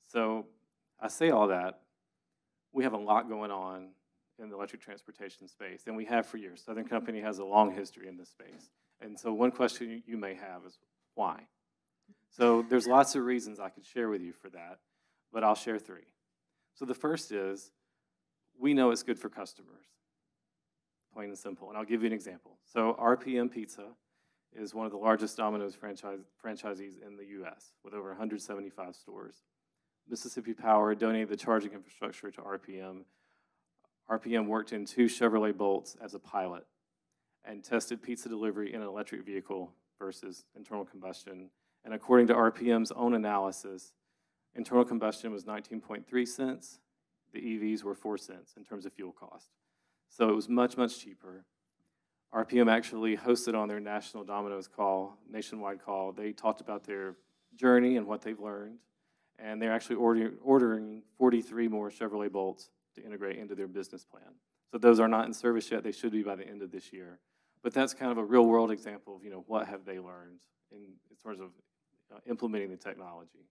S6: So I say all that. We have a lot going on in the electric transportation space, and we have for years. Southern Company has a long history in this space. And so one question you may have is, why? So there's lots of reasons I could share with you for that, but I'll share three. So the first is, we know it's good for customers, plain and simple. And I'll give you an example. So RPM Pizza is one of the largest Domino's franchisees in the US with over 175 stores. Mississippi Power donated the charging infrastructure to RPM. RPM worked in 2 Chevrolet Bolts as a pilot and tested pizza delivery in an electric vehicle versus internal combustion. And according to RPM's own analysis, internal combustion was 19.3 cents. The EVs were 4 cents in terms of fuel cost. So it was much, much cheaper. RPM actually hosted on their national Domino's call, nationwide call. They talked about their journey and what they've learned. And they're actually ordering 43 more Chevrolet Bolts to integrate into their business plan. So those are not in service yet. They should be by the end of this year. But that's kind of a real world example of, what have they learned in terms of implementing the technology.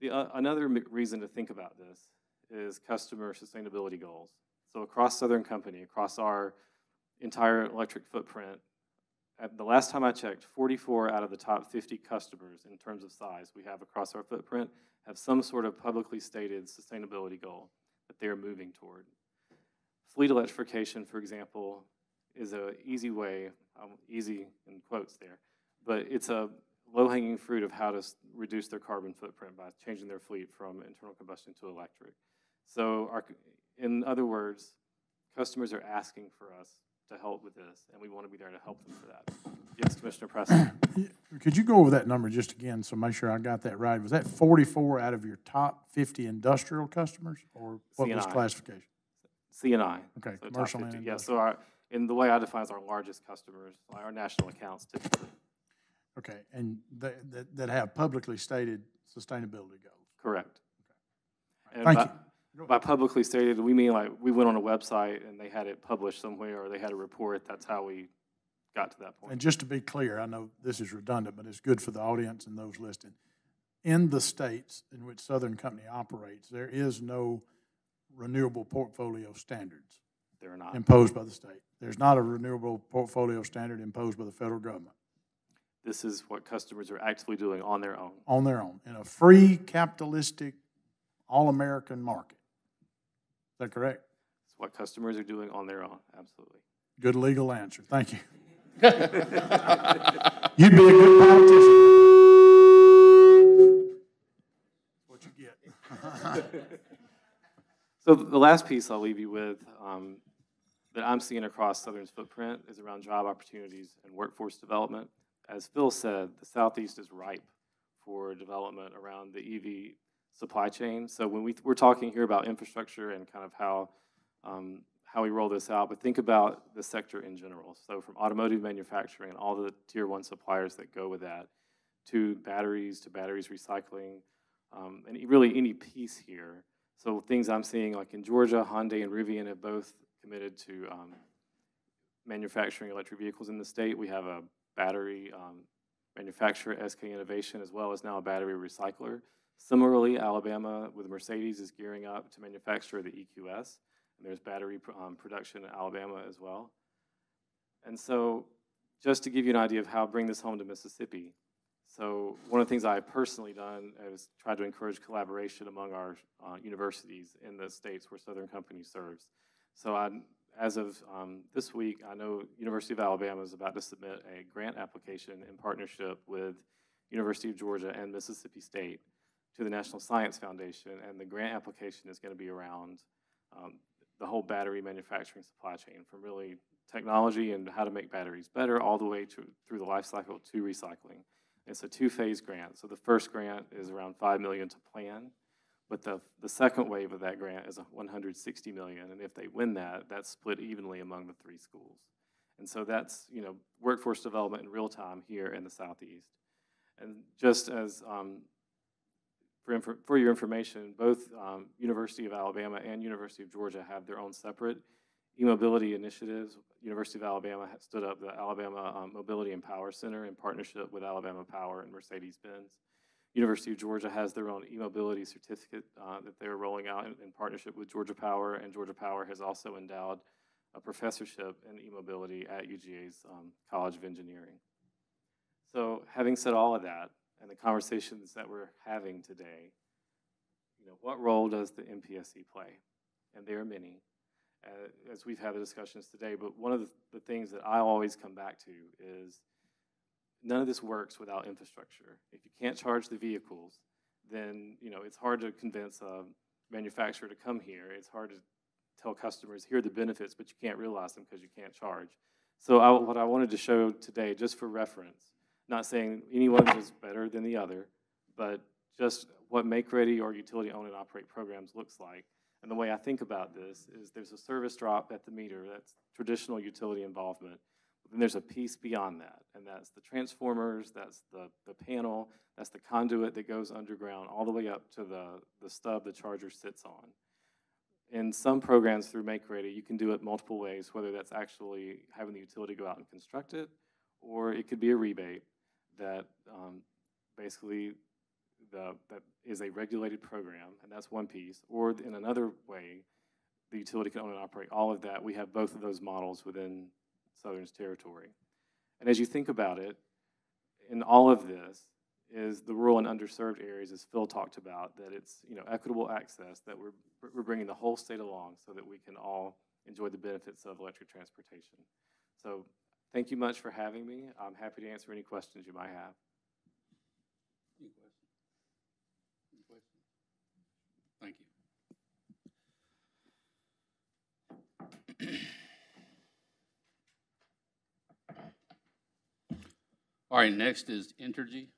S6: Another reason to think about this is customer sustainability goals. So across Southern Company, across our entire electric footprint, at the last time I checked, 44 out of the top 50 customers in terms of size we have across our footprint have some sort of publicly stated sustainability goal that they're moving toward. Fleet electrification, for example, is an easy way, easy in quotes there, but it's a low-hanging fruit of how to reduce their carbon footprint by changing their fleet from internal combustion to electric. So in other words, customers are asking for us to help with this, and we want to be there to help them for that. Yes, Commissioner Preston.
S7: Could you go over that number just again, so make sure I got that right? Was that 44 out of your top 50 industrial customers, or what was classification?
S6: C&I.
S7: Okay,
S6: so
S7: commercial and
S6: yeah, so in the way I define is our largest customers, our national accounts typically.
S7: Okay, and that have publicly stated sustainability goals?
S6: Correct.
S7: Okay.
S6: And
S7: Thank you.
S6: By publicly stated, we mean like we went on a website and they had it published somewhere, or they had a report. That's how we got to that point.
S7: And just to be clear, I know this is redundant, but it's good for the audience and those listed. In the states in which Southern Company operates, there is no renewable portfolio standards
S6: They're not
S7: imposed by the state. There's not a renewable portfolio standard imposed by the federal government.
S6: This is what customers are actively doing on their own.
S7: On their own, in a free, capitalistic, all-American market. Is that correct?
S6: It's what customers are doing on their own, absolutely.
S7: Good legal answer. Thank you. You'd be a good politician. What you get.
S6: So the last piece I'll leave you with that I'm seeing across Southern's footprint is around job opportunities and workforce development. As Phil said, the Southeast is ripe for development around the EV supply chain. So when we're talking here about infrastructure and kind of how we roll this out, but think about the sector in general. So from automotive manufacturing and all the tier 1 suppliers that go with that, to batteries recycling, and really any piece here. So things I'm seeing like in Georgia, Hyundai and Rivian have both committed to manufacturing electric vehicles in the state. We have a battery manufacturer, SK Innovation, as well as now a battery recycler. Similarly, Alabama with Mercedes is gearing up to manufacture the EQS, and there's battery production in Alabama as well. And so just to give you an idea of how bring this home to Mississippi, So one of the things I have personally done is try to encourage collaboration among our universities in the states where Southern Company serves. So as of this week, I know University of Alabama is about to submit a grant application in partnership with University of Georgia and Mississippi State to the National Science Foundation, and the grant application is going to be around the whole battery manufacturing supply chain, from really technology and how to make batteries better all the way through the life cycle to recycling. It's a two-phase grant. So the first grant is around $5 million to plan, but the second wave of that grant is $160 million, and if they win that, that's split evenly among the 3 schools. And so that's, you know, workforce development in real time here in the Southeast. And just as for your information, both University of Alabama and University of Georgia have their own separate e-mobility initiatives. University of Alabama stood up the Alabama Mobility and Power Center in partnership with Alabama Power and Mercedes-Benz. University of Georgia has their own e-mobility certificate that they're rolling out in partnership with Georgia Power, and Georgia Power has also endowed a professorship in e-mobility at UGA's College of Engineering. So having said all of that, and the conversations that we're having today, you know, what role does the MPSC play? And there are many, as we've had the discussions today, but one of the things that I always come back to is none of this works without infrastructure. If you can't charge the vehicles, then, you know, it's hard to convince a manufacturer to come here. It's hard to tell customers, here are the benefits, but you can't realize them because you can't charge. So what I wanted to show today, just for reference, not saying any one is better than the other, but just what make-ready or utility-own and operate programs looks like. And the way I think about this is there's a service drop at the meter, that's traditional utility involvement. But then there's a piece beyond that, and that's the transformers, that's the panel, that's the conduit that goes underground all the way up to the stub the charger sits on. In some programs through Make-Ready, you can do it multiple ways, whether that's actually having the utility go out and construct it, or it could be a rebate that basically that is a regulated program, and that's one piece. Or in another way, the utility can own and operate all of that. We have both of those models within Southern's territory. And as you think about it, in all of this is the rural and underserved areas, as Phil talked about, that it's, you know, equitable access, that we're bringing the whole state along so that we can all enjoy the benefits of electric transportation. So thank you much for having me. I'm happy to answer any questions you might have.
S2: Any questions? Any questions? Thank you. All right, next is Entergy.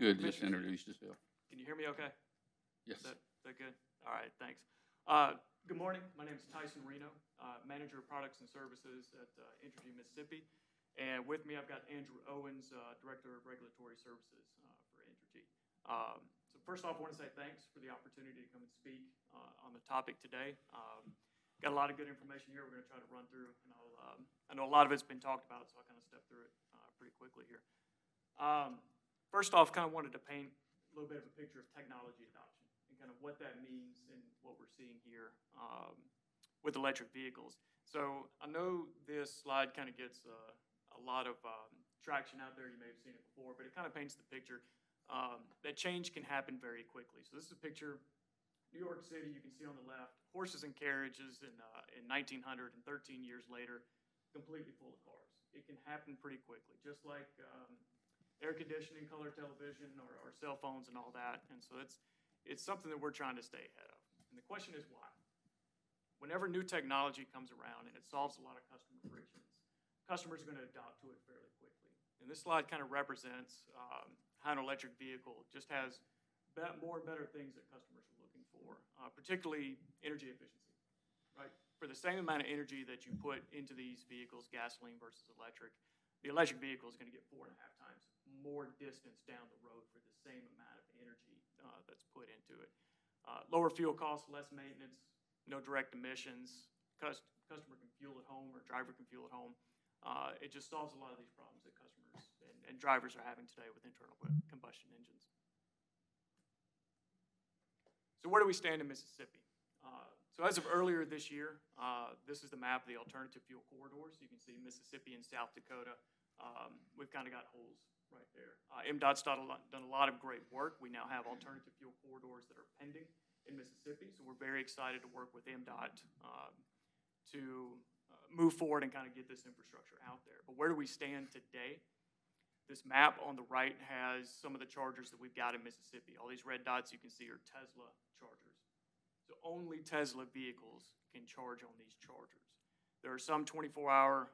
S2: Good, just introduce yourself.
S8: Can you hear me okay?
S2: Yes.
S8: Is that good? All right, thanks. Good morning. My name is Tyson Reno, Manager of Products and Services at Entergy Mississippi. And with me, I've got Andrew Owens, Director of Regulatory Services for Entergy. So first off, I want to say thanks for the opportunity to come and speak on the topic today. Got a lot of good information here we're going to try to run through. And I know a lot of it's been talked about, so I'll kind of step through it pretty quickly here. First off, kind of wanted to paint a little bit of a picture of technology adoption and kind of what that means and what we're seeing here with electric vehicles. So I know this slide kind of gets a lot of traction out there. You may have seen it before, but it kind of paints the picture that change can happen very quickly. So this is a picture, New York City, you can see on the left, horses and carriages in 1900, and 13 years later, completely full of cars. It can happen pretty quickly, just like air conditioning, color television, or cell phones and all that. And so it's something that we're trying to stay ahead of. And the question is why? Whenever new technology comes around and it solves a lot of customer frictions, customers are going to adopt to it fairly quickly. And this slide kind of represents how an electric vehicle just has more and better things that customers are looking for, particularly energy efficiency. right? For the same amount of energy that you put into these vehicles, gasoline versus electric, the electric vehicle is going to get 4.5 times more distance down the road for the same amount of energy that's put into it. Lower fuel costs, less maintenance, no direct emissions, customer can fuel at home or driver can fuel at home. It just solves a lot of these problems that customers and drivers are having today with internal combustion engines. So where do we stand in Mississippi? So as of earlier this year, this is the map of the alternative fuel corridors. You can see Mississippi and South Dakota. We've kind of got holes right there. MDOT's done a lot of great work. We now have alternative fuel corridors that are pending in Mississippi, so we're very excited to work with MDOT to move forward and kind of get this infrastructure out there. But where do we stand today? This map on the right has some of the chargers that we've got in Mississippi. All these red dots you can see are Tesla chargers. So only Tesla vehicles can charge on these chargers. There are some 24-hour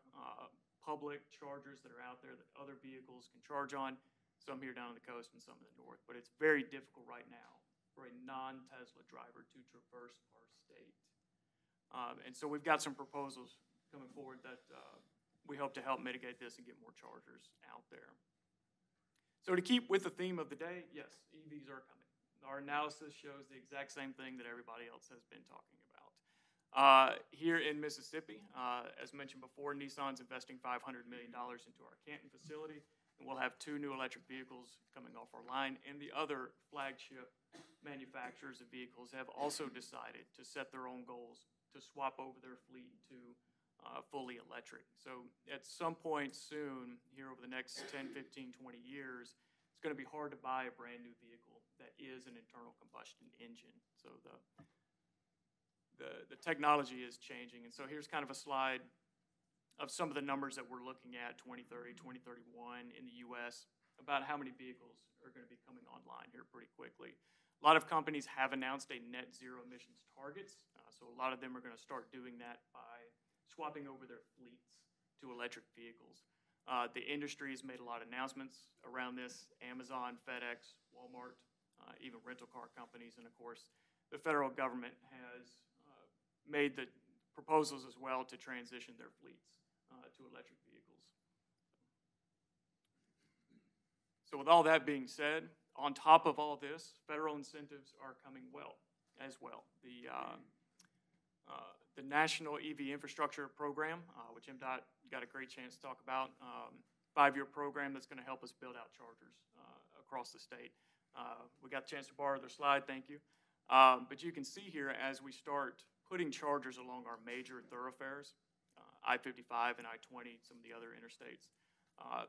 S8: public chargers that are out there that other vehicles can charge on, some here down on the coast and some in the north. But it's very difficult right now for a non-Tesla driver to traverse our state. And so we've got some proposals coming forward that we hope to help mitigate this and get more chargers out there. So to keep with the theme of the day, yes, EVs are coming. Our analysis shows the exact same thing that everybody else has been talking about. Here in Mississippi, as mentioned before, Nissan's investing $500 million into our Canton facility, and we'll have 2 new electric vehicles coming off our line, and the other flagship manufacturers of vehicles have also decided to set their own goals to swap over their fleet to fully electric. So at some point soon, here over the next 10, 15, 20 years, it's going to be hard to buy a brand new vehicle that is an internal combustion engine. So the technology is changing. And so here's kind of a slide of some of the numbers that we're looking at, 2030, 2031 in the US, about how many vehicles are going to be coming online here pretty quickly. A lot of companies have announced a net zero emissions targets. So a lot of them are going to start doing that by swapping over their fleets to electric vehicles. The industry has made a lot of announcements around this: Amazon, FedEx, Walmart, even rental car companies, and of course, the federal government has made the proposals as well to transition their fleets to electric vehicles. So with all that being said, on top of all this, federal incentives are coming as well. The National EV Infrastructure Program, which MDOT got a great chance to talk about, 5-year program that's going to help us build out chargers across the state. We got the chance to borrow their slide, thank you. But you can see here as we start putting chargers along our major thoroughfares, I-55 and I-20, some of the other interstates,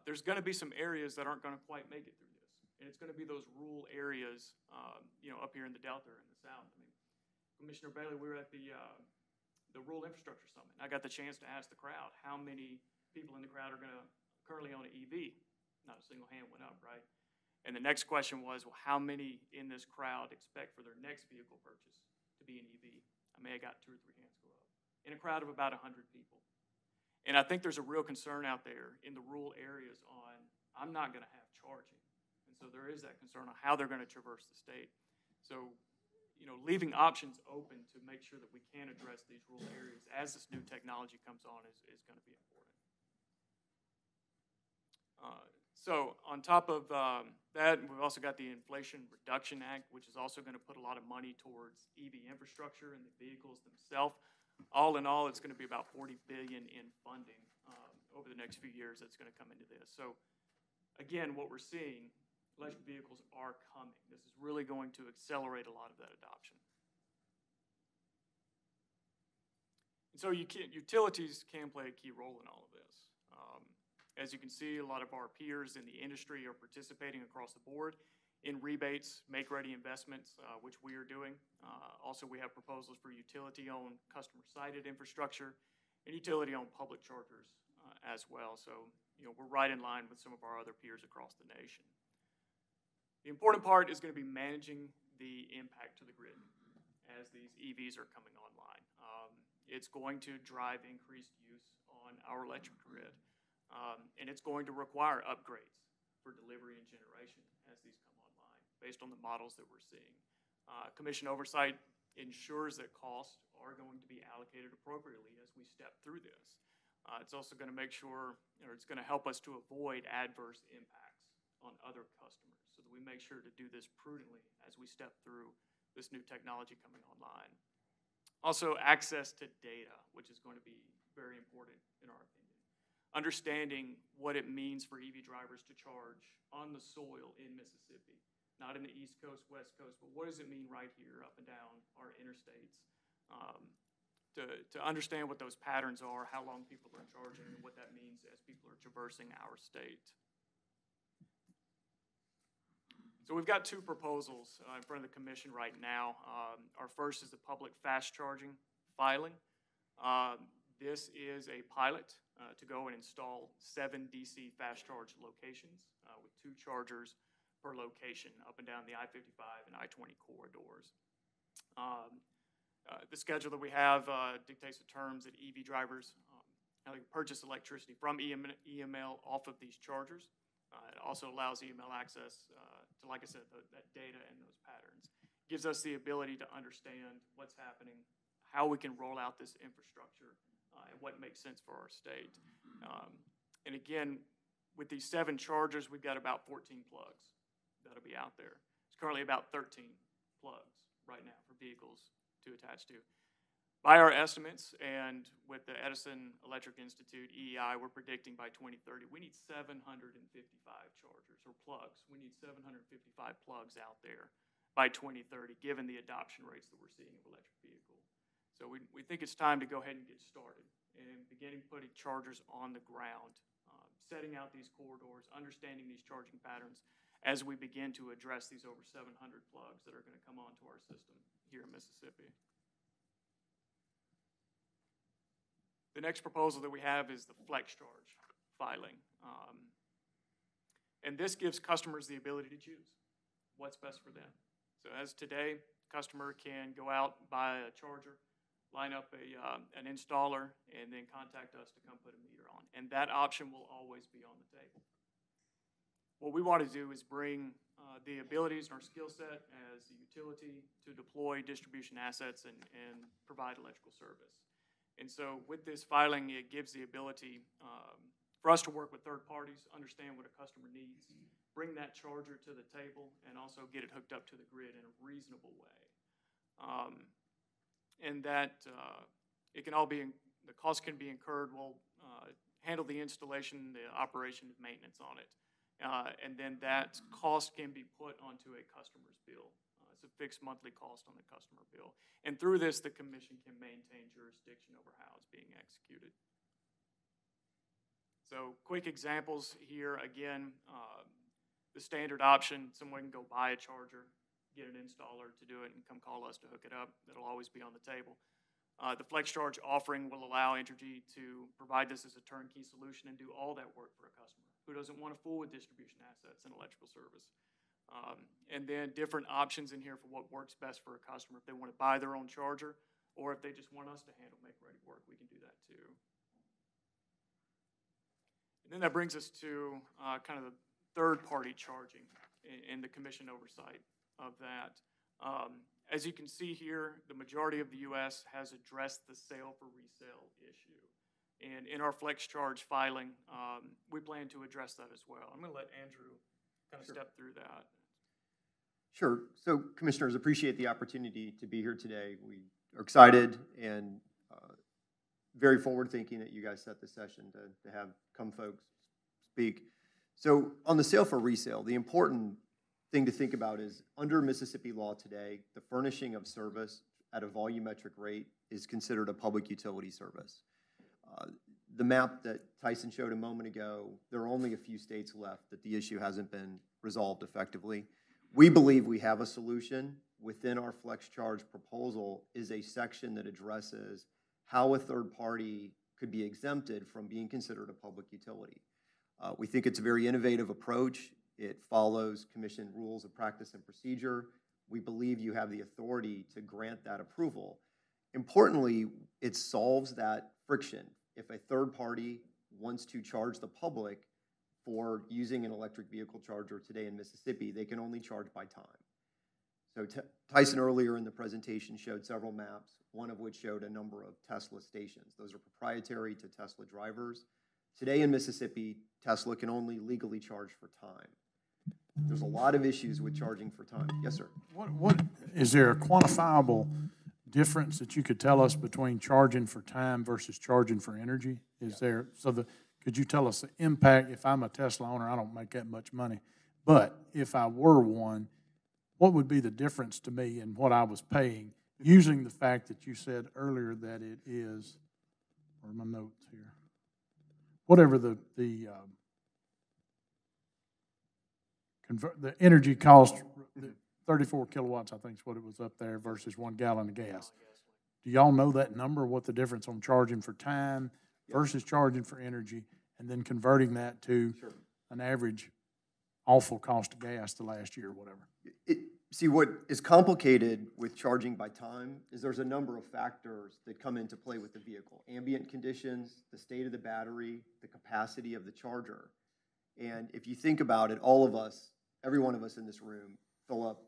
S8: there's going to be some areas that aren't going to quite make it through this. And it's going to be those rural areas, up here in the Delta or in the South. I mean, Commissioner Bailey, we were at the Rural Infrastructure Summit. I got the chance to ask the crowd how many people in the crowd are going to currently own an EV. Not a single hand went up, right? And the next question was, well, how many in this crowd expect for their next vehicle purchase to be an EV? I may have got 2 or 3 hands go up in a crowd of about 100 people. And I think there's a real concern out there in the rural areas on, I'm not going to have charging. And so there is that concern on how they're going to traverse the state. So, leaving options open to make sure that we can address these rural areas as this new technology comes on is going to be important. So on top of that, we've also got the Inflation Reduction Act, which is also going to put a lot of money towards EV infrastructure and the vehicles themselves. All in all, it's going to be about $40 billion in funding over the next few years that's going to come into this. So again, what we're seeing, electric vehicles are coming. This is really going to accelerate a lot of that adoption. And so utilities can play a key role in all of this. As you can see, a lot of our peers in the industry are participating across the board in rebates, make-ready investments, which we are doing. Also, we have proposals for utility-owned, customer-sited infrastructure and utility-owned public chargers as well. So, we're right in line with some of our other peers across the nation. The important part is going to be managing the impact to the grid as these EVs are coming online. It's going to drive increased use on our electric grid, and it's going to require upgrades for delivery and generation as these come online based on the models that we're seeing. Commission oversight ensures that costs are going to be allocated appropriately as we step through this. It's also going to make sure, or it's going to help us to avoid adverse impacts on other customers so that we make sure to do this prudently as we step through this new technology coming online. Also, access to data, which is going to be very important in our opinion. Understanding what it means for EV drivers to charge on the soil in Mississippi, not in the East Coast, West Coast, but what does it mean right here up and down our interstates? To understand what those patterns are, how long people are charging, and what that means as people are traversing our state. So we've got two proposals in front of the commission right now. Our first is the public fast charging filing. This is a pilot to go and install 7 DC fast charge locations with 2 chargers per location up and down the I-55 and I-20 corridors. The schedule that we have dictates the terms that EV drivers purchase electricity from EML off of these chargers. It also allows EML access to, like I said, that data and those patterns. It gives us the ability to understand what's happening, how we can roll out this infrastructure, and what makes sense for our state. And again, with these 7 chargers, we've got about 14 plugs that'll be out there. It's currently about 13 plugs right now for vehicles to attach to. By our estimates, and with the Edison Electric Institute, EEI, we're predicting by 2030, we need 755 chargers or plugs. We need 755 plugs out there by 2030, given the adoption rates that we're seeing of electric vehicles. So we think it's time to go ahead and get started and beginning putting chargers on the ground, setting out these corridors, understanding these charging patterns as we begin to address these over 700 plugs that are going to come onto our system here in Mississippi. The next proposal that we have is the flex charge filing. And this gives customers the ability to choose what's best for them. So as today, customer can go out, buy a charger, line up an installer, and then contact us to come put a meter on. And that option will always be on the table. What we want to do is bring the abilities and our skill set as a utility to deploy distribution assets and provide electrical service. And so with this filing, it gives the ability for us to work with third parties, understand what a customer needs, bring that charger to the table, and also get it hooked up to the grid in a reasonable way. And that it can all be, the cost can be incurred. We'll handle the installation, the operation, and maintenance on it. And then that cost can be put onto a customer's bill. It's a fixed monthly cost on the customer bill. And through this, the commission can maintain jurisdiction over how it's being executed. So quick examples here, again, the standard option, someone can go buy a charger, get an installer to do it, and come call us to hook it up. That'll always be on the table. The flex charge offering will allow Entergy to provide this as a turnkey solution and do all that work for a customer who doesn't want to fool with distribution assets and electrical service. And then different options in here for what works best for a customer. If they want to buy their own charger, or if they just want us to handle make-ready work, we can do that too. And then that brings us to kind of the third-party charging and the commission oversight of that. As you can see here, the majority of the U.S. has addressed the sale for resale issue. And in our flex charge filing, we plan to address that as well. I'm going to let Andrew kind of step through that.
S9: Sure. So, commissioners, appreciate the opportunity to be here today. We are excited and very forward-thinking that you guys set the session to have come folks speak. So, on the sale for resale, the important thing to think about is under Mississippi law today, the furnishing of service at a volumetric rate is considered a public utility service. The map that Tyson showed a moment ago, there are only a few states left that the issue hasn't been resolved effectively. We believe we have a solution. Within our flex charge proposal is a section that addresses how a third party could be exempted from being considered a public utility. We think it's a very innovative approach. It follows commission rules of practice and procedure. We believe you have the authority to grant that approval. Importantly, it solves that friction. If a third party wants to charge the public for using an electric vehicle charger today in Mississippi, they can only charge by time. So Tyson earlier in the presentation showed several maps, one of which showed a number of Tesla stations. Those are proprietary to Tesla drivers. Today in Mississippi, Tesla can only legally charge for time. There's a lot of issues with charging for time. Yes, sir.
S7: What is there a quantifiable difference that you could tell us between charging for time versus charging for energy? Is there, could you tell us the impact? If I'm a Tesla owner, I don't make that much money, but if I were one, what would be the difference to me in what I was paying, using the fact that you said earlier that it is, or my notes here, whatever the energy cost, 34 kilowatts, I think is what it was up there, versus 1 gallon of gas. Do y'all know that number, what the difference on charging for time versus charging for energy, and then converting that to an average awful cost of gas the last year or whatever?
S9: See, what is complicated with charging by time is there's a number of factors that come into play with the vehicle. Ambient conditions, the state of the battery, the capacity of the charger. And if you think about it, all of us, every one of us in this room, fill up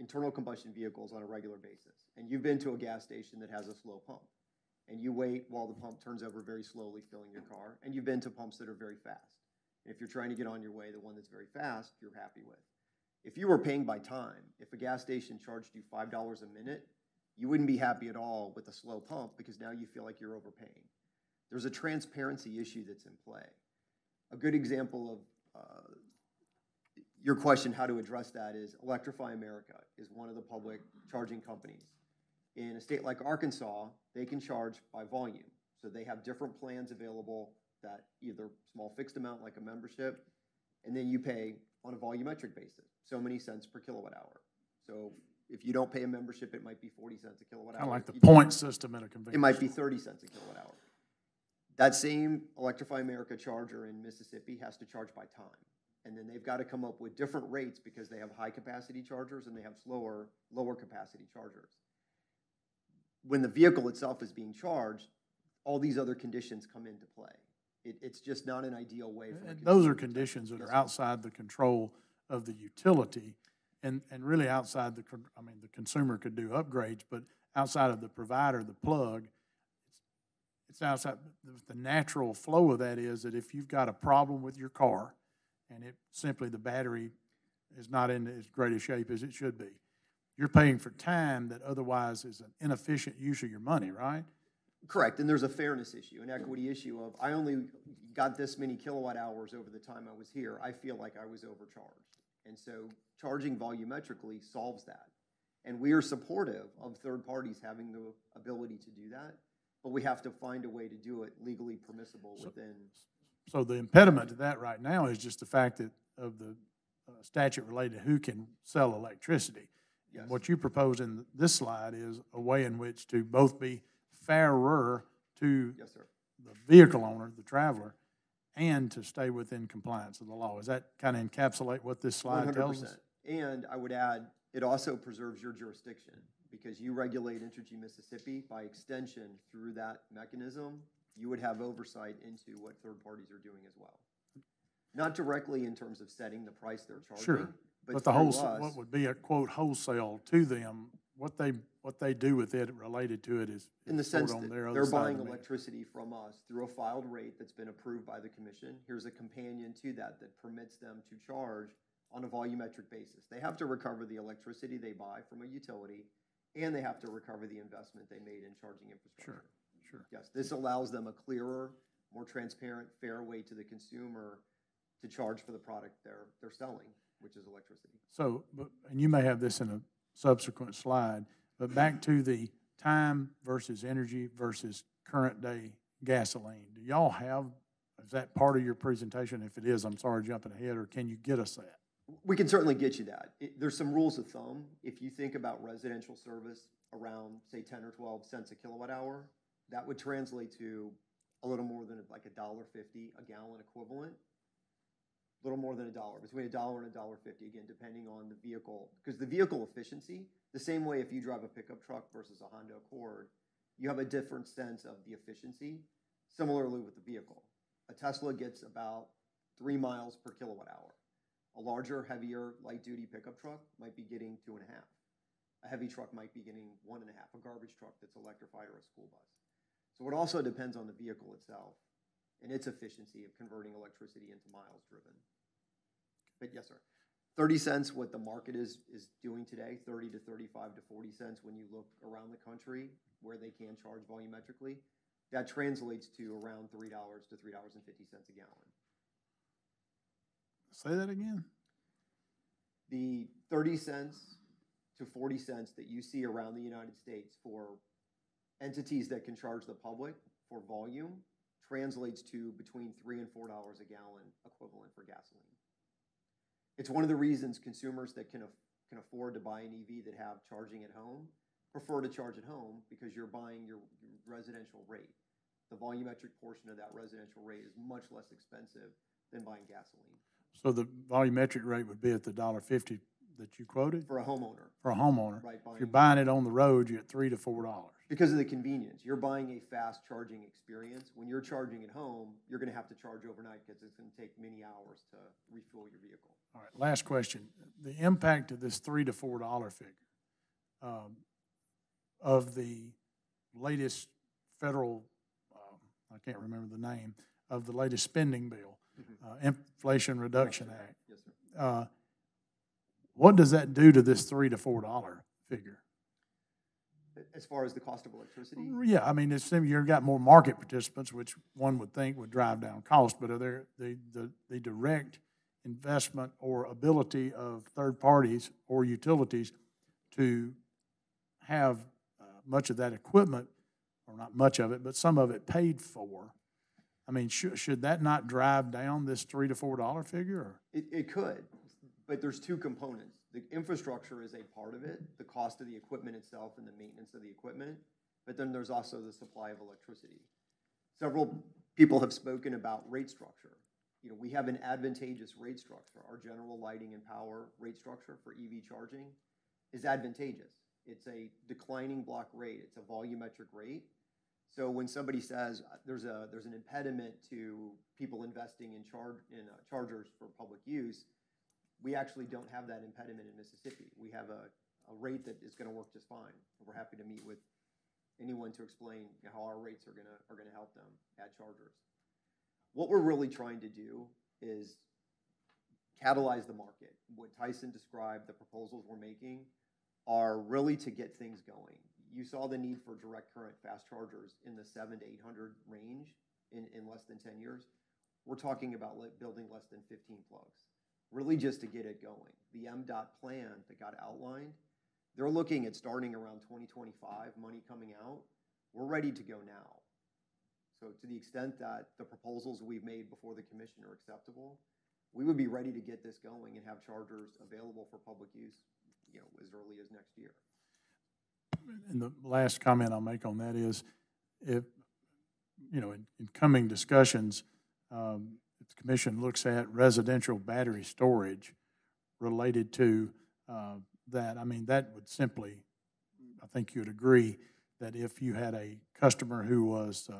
S9: internal combustion vehicles on a regular basis. And you've been to a gas station that has a slow pump. And you wait while the pump turns over very slowly, filling your car. And you've been to pumps that are very fast. And if you're trying to get on your way, the one that's very fast, you're happy with. If you were paying by time, if a gas station charged you $5 a minute, you wouldn't be happy at all with a slow pump because now you feel like you're overpaying. There's a transparency issue that's in play. A good example of your question, how to address that, is Electrify America is one of the public charging companies. In a state like Arkansas, they can charge by volume. So they have different plans available that either small fixed amount like a membership, and then you pay on a volumetric basis, so many cents per kilowatt hour. So if you don't pay a membership, it might be 40 cents a kilowatt hour.
S7: Kind of like the point system in a convenience
S9: store. It might be
S7: store.
S9: 30 cents a kilowatt hour. That same Electrify America charger in Mississippi has to charge by time. And then they've got to come up with different rates because they have high capacity chargers and they have lower capacity chargers. When the vehicle itself is being charged, all these other conditions come into play. It's just not an ideal way for
S7: and those are conditions that are outside the control of the utility and really outside the consumer could do upgrades, but outside of the provider, the plug, it's outside. The natural flow of that is that if you've got a problem with your car and the battery is not in as great a shape as it should be, you're paying for time that otherwise is an inefficient use of your money, right?
S9: Correct, and there's a fairness issue, an equity issue of, I only got this many kilowatt hours over the time I was here, I feel like I was overcharged. And so charging volumetrically solves that. And we are supportive of third parties having the ability to do that, but we have to find a way to do it legally permissible within.
S7: So the impediment to that right now is just the fact that of the statute related to who can sell electricity.
S9: Yes.
S7: And what you propose in this slide is a way in which to both be fairer to
S9: Yes, sir.
S7: the vehicle owner, the traveler, and to stay within compliance of the law. Does that kind of encapsulate what this slide
S9: 100%.
S7: tells us?
S9: And I would add, it also preserves your jurisdiction because you regulate Entergy Mississippi. By extension, through that mechanism, you would have oversight into what third parties are doing as well. Not directly in terms of setting the price they're charging,
S7: Sure. But the
S9: through
S7: wholesale,
S9: us,
S7: what would be a quote wholesale to them, what they do with it related to it is
S9: in the
S7: sort
S9: sense
S7: of on
S9: that
S7: their other
S9: they're
S7: side of
S9: buying
S7: the meter.
S9: electricity from us through a filed rate that's been approved by the commission. Here's a companion to that permits them to charge on a volumetric basis. They have to recover the electricity they buy from a utility, and they have to recover the investment they made in charging infrastructure.
S7: Sure.
S9: Yes, this allows them a clearer, more transparent, fair way to the consumer to charge for the product they're selling, which is electricity.
S7: So, and you may have this in a subsequent slide, but back to the time versus energy versus current day gasoline. Do y'all have, is that part of your presentation? If it is, I'm sorry jumping ahead, or can you get us that?
S9: We can certainly get you that. There's some rules of thumb. If you think about residential service around, say, 10 or 12 cents a kilowatt hour, that would translate to a little more than like $1.50 a gallon equivalent. A little more than $1, between $1 and $1.50, again, depending on the vehicle. Because the vehicle efficiency, the same way if you drive a pickup truck versus a Honda Accord, you have a different sense of the efficiency. Similarly with the vehicle. A Tesla gets about 3 miles per kilowatt hour. A larger, heavier, light-duty pickup truck might be getting 2.5. A heavy truck might be getting 1.5, a garbage truck that's electrified or a school bus. So it also depends on the vehicle itself and its efficiency of converting electricity into miles driven. But yes, sir. 30 cents, what the market is doing today, 30 to 35 to 40 cents when you look around the country where they can charge volumetrically, that translates to around $3 to $3.50 a gallon.
S7: Say that again?
S9: The 30 cents to 40 cents that you see around the United States for entities that can charge the public for volume translates to between $3 and $4 a gallon equivalent for gasoline. It's one of the reasons consumers that can afford to buy an EV that have charging at home prefer to charge at home, because you're buying your residential rate. The volumetric portion of that residential rate is much less expensive than buying gasoline.
S7: So the volumetric rate would be at the $1.50 that you quoted?
S9: For a homeowner.
S7: For a homeowner.
S9: Right,
S7: If you're buying it on the road, you're at $3 to $4.
S9: Because of the convenience. You're buying a fast charging experience. When you're charging at home, you're going to have to charge overnight because it's going to take many hours to refuel your vehicle.
S7: All right, last question. The impact of this $3 to $4 figure of the latest federal, I can't remember the name, of the latest spending bill, Inflation Reduction Act.
S9: Yes, sir.
S7: What does that do to this $3 to $4 figure?
S9: As far as the cost of electricity?
S7: Yeah, I mean, it's, you've got more market participants, which one would think would drive down cost, but are there the direct investment or ability of third parties or utilities to have much of that equipment, or not much of it, but some of it paid for? I mean, should that not drive down this $3 to $4 figure? Or?
S9: It could, but there's two components. The infrastructure is a part of it, the cost of the equipment itself and the maintenance of the equipment, but then there's also the supply of electricity. Several people have spoken about rate structure. You know, we have an advantageous rate structure. Our general lighting and power rate structure for EV charging is advantageous. It's a declining block rate. It's a volumetric rate. So when somebody says there's an impediment to people investing in chargers for public use, we actually don't have that impediment in Mississippi. We have a rate that is going to work just fine. We're happy to meet with anyone to explain how our rates are going to help them add chargers. What we're really trying to do is catalyze the market. What Tyson described, the proposals we're making, are really to get things going. You saw the need for direct current fast chargers in the 700 to 800 range in less than 10 years. We're talking about building less than 15 plugs, really just to get it going. The MDOT plan that got outlined, they're looking at starting around 2025, money coming out. We're ready to go now. So to the extent that the proposals we've made before the commission are acceptable, we would be ready to get this going and have chargers available for public use, you know, as early as next year.
S7: And the last comment I'll make on that is, if, you know, in coming discussions, if the commission looks at residential battery storage related to that, I mean, that would simply, I think you would agree that if you had a customer who was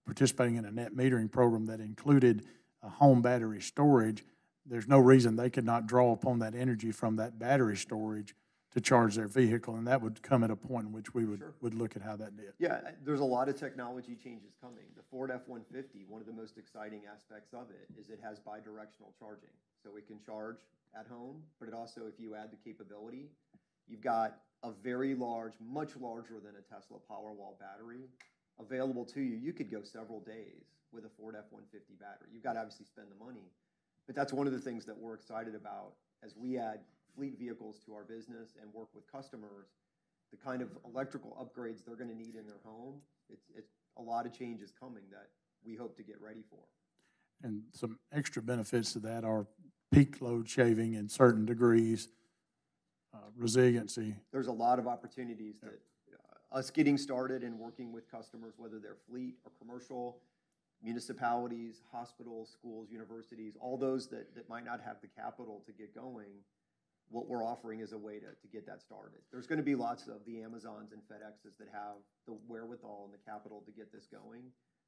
S7: participating in a net metering program that included a home battery storage, there's no reason they could not draw upon that energy from that battery storage to charge their vehicle, and that would come at a point in which we would look at how that did.
S9: Yeah, there's a lot of technology changes coming. The Ford F-150, one of the most exciting aspects of it is it has bidirectional charging. So it can charge at home, but it also, if you add the capability, you've got a very large, much larger than a Tesla Powerwall battery available to you. You could go several days with a Ford F-150 battery. You've got to obviously spend the money, but that's one of the things that we're excited about as we add fleet vehicles to our business and work with customers, the kind of electrical upgrades they're going to need in their home. It's a lot of changes coming that we hope to get ready for.
S7: And some extra benefits to that are peak load shaving in certain degrees, resiliency.
S9: There's a lot of opportunities that us getting started and working with customers, whether they're fleet or commercial, municipalities, hospitals, schools, universities, all those that might not have the capital to get going, what we're offering is a way to get that started. There's going to be lots of the Amazons and FedExes that have the wherewithal and the capital to get this going,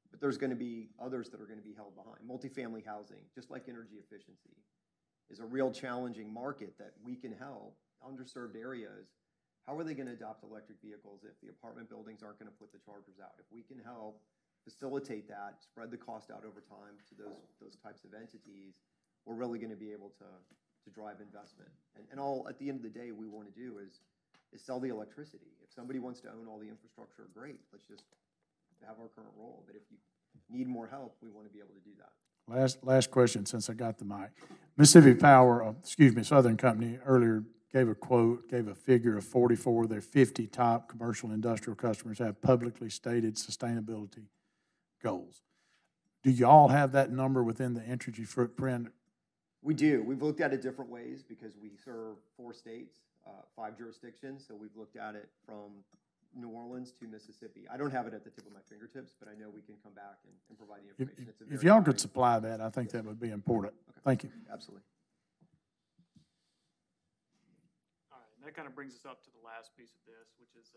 S9: but there's going to be others that are going to be held behind. Multifamily housing, just like energy efficiency. is a real challenging market that we can help. Underserved areas, how are they going to adopt electric vehicles if the apartment buildings aren't going to put the chargers out? If we can help facilitate that, spread the cost out over time to those types of entities, we're really going to be able to drive investment. And all at the end of the day, we want to do is sell the electricity. If somebody wants to own all the infrastructure, great. Let's just have our current role. But if you need more help, we want to be able to do that.
S7: Last question, since I got the mic. Mississippi Power, Southern Company earlier gave a figure of 44 of their 50 top commercial industrial customers have publicly stated sustainability goals. Do you all have that number within the Entergy footprint?
S9: We do. We've looked at it different ways because we serve 4 states, 5 jurisdictions. So we've looked at it from New Orleans to Mississippi. I don't have it at the tip of my fingertips, but I know we can come back and provide the information.
S7: If y'all could supply that, I think that would be important.
S9: Okay.
S7: Thank you.
S9: Absolutely.
S8: All right, and that kind of brings us up to the last piece of this, which is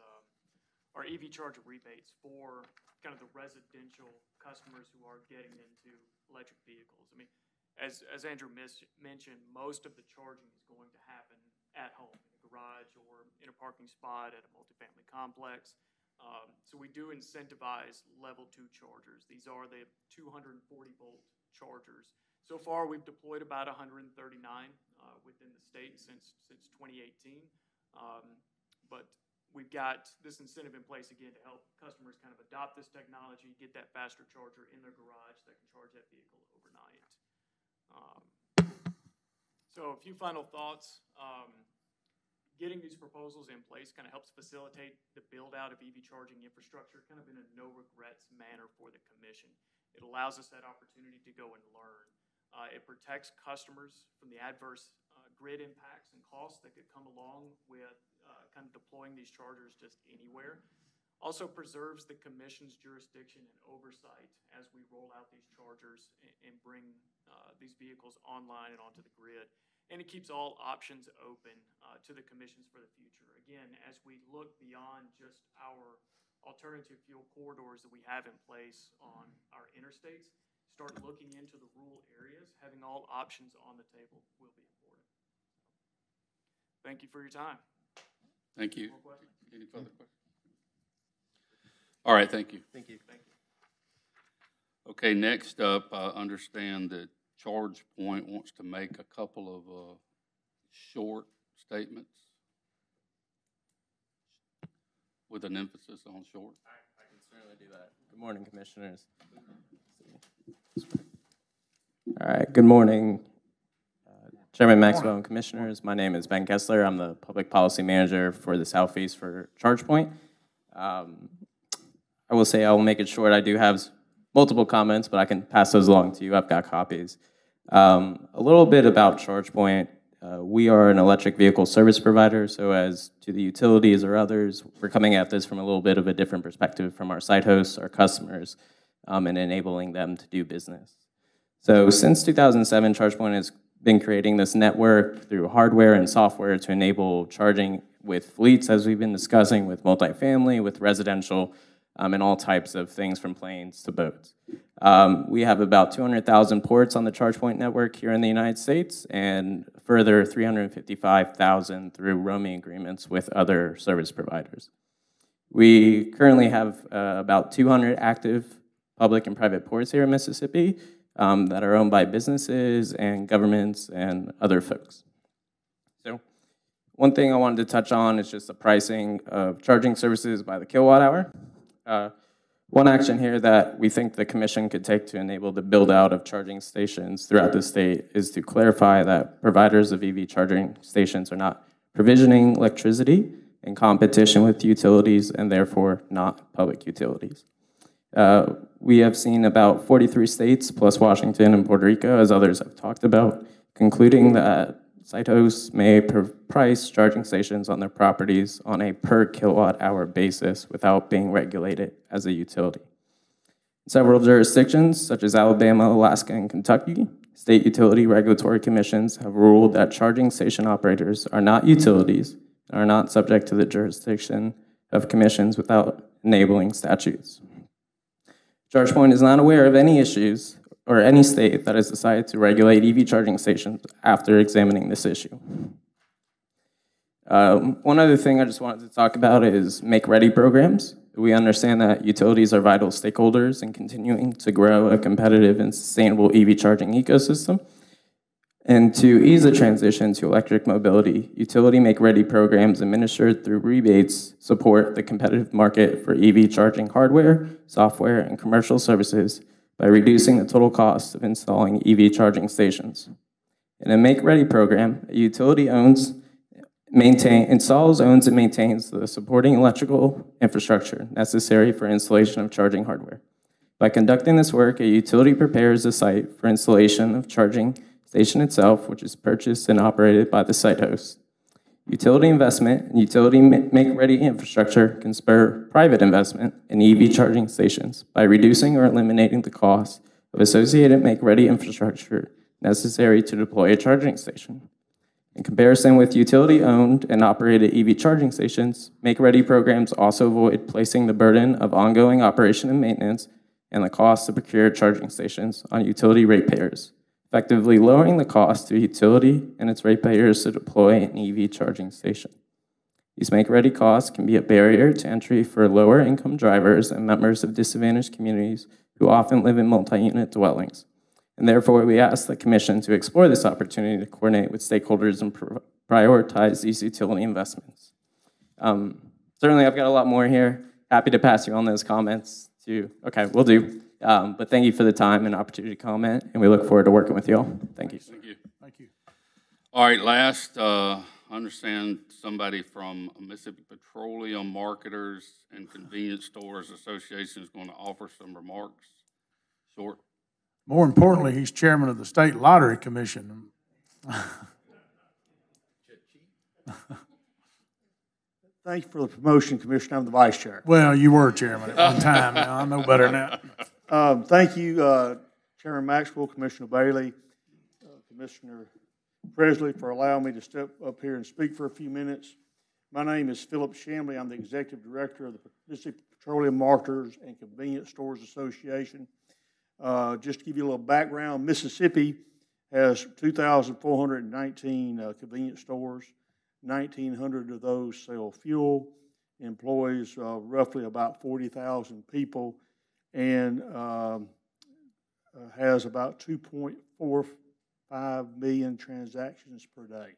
S8: our EV charger rebates for kind of the residential customers who are getting into electric vehicles. I mean, as Andrew mentioned, most of the charging is going to happen at home, in a garage or in a parking spot at a multifamily complex. So we do incentivize level 2 chargers. These are the 240-volt chargers. So far, we've deployed about 139 within the state since 2018. But we've got this incentive in place, again, to help customers kind of adopt this technology, get that faster charger in their garage that can charge that vehicle overnight. So a few final thoughts. Getting these proposals in place kind of helps facilitate the build out of EV charging infrastructure kind of in a no regrets manner for the commission. It allows us that opportunity to go and learn. It protects customers from the adverse grid impacts and costs that could come along with kind of deploying these chargers just anywhere. Also preserves the commission's jurisdiction and oversight as we roll out these chargers and bring these vehicles online and onto the grid. And it keeps all options open to the commissions for the future. Again, as we look beyond just our alternative fuel corridors that we have in place on our interstates, start looking into the rural areas, having all options on the table will be important. Thank you for your time.
S2: Thank you.
S8: More questions?
S2: Any further questions? All right, thank you.
S9: Thank you.
S8: Thank you.
S2: Okay, next up, I understand that ChargePoint wants to make a couple of short statements with an emphasis on short.
S4: I can certainly do that. Good morning, commissioners. All right, good morning, Chairman Maxwell and commissioners. My name is Ben Kessler. I'm the public policy manager for the Southeast for ChargePoint. I will say I will make it short. I do have multiple comments, but I can pass those along to you. I've got copies. A little bit about ChargePoint. We are an electric vehicle service provider, so as to the utilities or others, we're coming at this from a little bit of a different perspective from our site hosts, our customers, and enabling them to do business. So since 2007, ChargePoint has been creating this network through hardware and software to enable charging with fleets, as we've been discussing, with multifamily, with residential, and all types of things from planes to boats. We have about 200,000 ports on the ChargePoint network here in the United States, and further 355,000 through roaming agreements with other service providers. We currently have about 200 active public and private ports here in Mississippi that are owned by businesses and governments and other folks. So one thing I wanted to touch on is just the pricing of charging services by the kilowatt hour. One action here that we think the commission could take to enable the build out of charging stations throughout the state is to clarify that providers of EV charging stations are not provisioning electricity in competition with utilities and therefore not public utilities. We have seen about 43 states plus Washington and Puerto Rico, as others have talked about, concluding that site hosts may price charging stations on their properties on a per kilowatt hour basis without being regulated as a utility. Several jurisdictions, such as Alabama, Alaska, and Kentucky, state utility regulatory commissions have ruled that charging station operators are not utilities and are not subject to the jurisdiction of commissions without enabling statutes. ChargePoint is not aware of any issues
S10: or any state that has decided to regulate EV charging stations after examining this issue. One other thing I just wanted to talk about is make-ready programs. We understand that utilities are vital stakeholders in continuing to grow a competitive and sustainable EV charging ecosystem. And to ease the transition to electric mobility, utility make-ready programs administered through rebates support the competitive market for EV charging hardware, software, and commercial services by reducing the total cost of installing EV charging stations. In a make-ready program, a utility installs, owns, and maintains the supporting electrical infrastructure necessary for installation of charging hardware. By conducting this work, a utility prepares the site for installation of charging station itself, which is purchased and operated by the site host. Utility investment and utility make-ready infrastructure can spur private investment in EV charging stations by reducing or eliminating the cost of associated make-ready infrastructure necessary to deploy a charging station. In comparison with utility-owned and operated EV charging stations, make-ready programs also avoid placing the burden of ongoing operation and maintenance and the cost to procure charging stations on utility ratepayers, effectively lowering the cost to a utility and its ratepayers to deploy an EV charging station. These make-ready costs can be a barrier to entry for lower-income drivers and members of disadvantaged communities who often live in multi-unit dwellings. And therefore, we ask the Commission to explore this opportunity to coordinate with stakeholders and prioritize these utility investments. Certainly, I've got a lot more here. Happy to pass you on those comments too. Okay, will do. But thank you for the time and opportunity to comment, and we look forward to working with you all. Thank you.
S2: Thank you.
S7: Thank you.
S2: All right, last, I understand somebody from Mississippi Petroleum Marketers and Convenience Stores Association is going to offer some remarks. Short.
S7: More importantly, he's chairman of the State Lottery Commission.
S11: Thank you for the promotion, Commissioner. I'm the vice chair.
S7: Well, you were chairman at one time. Now I know better now.
S11: Thank you, Chairman Maxwell, Commissioner Bailey, Commissioner Presley, for allowing me to step up here and speak for a few minutes. My name is Philip Shamley. I'm the Executive Director of the Mississippi Petroleum Marketers and Convenience Stores Association. Just to give you a little background, Mississippi has 2,419 convenience stores. 1,900 of those sell fuel, employs roughly about 40,000 people, and has about 2.45 million transactions per day.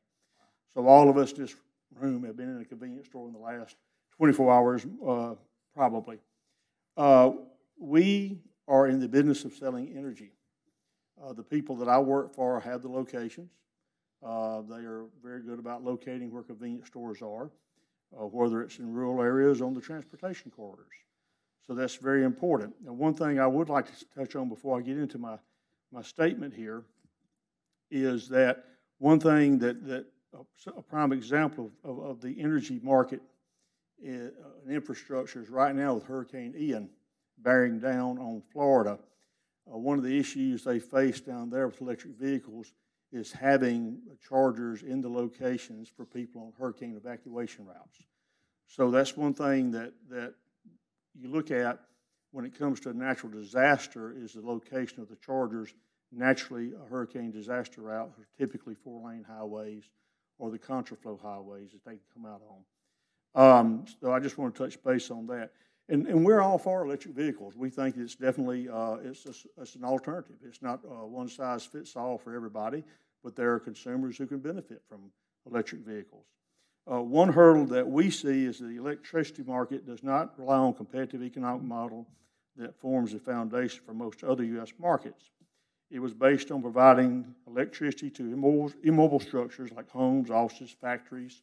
S11: So all of us in this room have been in a convenience store in the last 24 hours, probably. We are in the business of selling energy. The people that I work for have the locations. They are very good about locating where convenience stores are, whether it's in rural areas or on the transportation corridors. So that's very important. And one thing I would like to touch on before I get into my statement here is that one thing that a prime example of the energy market and infrastructure is right now with Hurricane Ian bearing down on Florida. One of the issues they face down there with electric vehicles is having chargers in the locations for people on hurricane evacuation routes. So that's one thing that you look at when it comes to a natural disaster is the location of the chargers. Naturally, a hurricane disaster route are typically 4-lane highways or the contraflow highways that they can come out on. So I just want to touch base on that. And we're all for electric vehicles. We think it's definitely it's an alternative. It's not one size fits all for everybody, but there are consumers who can benefit from electric vehicles. One hurdle that we see is the electricity market does not rely on a competitive economic model that forms the foundation for most other U.S. markets. It was based on providing electricity to immobile structures like homes, offices, factories,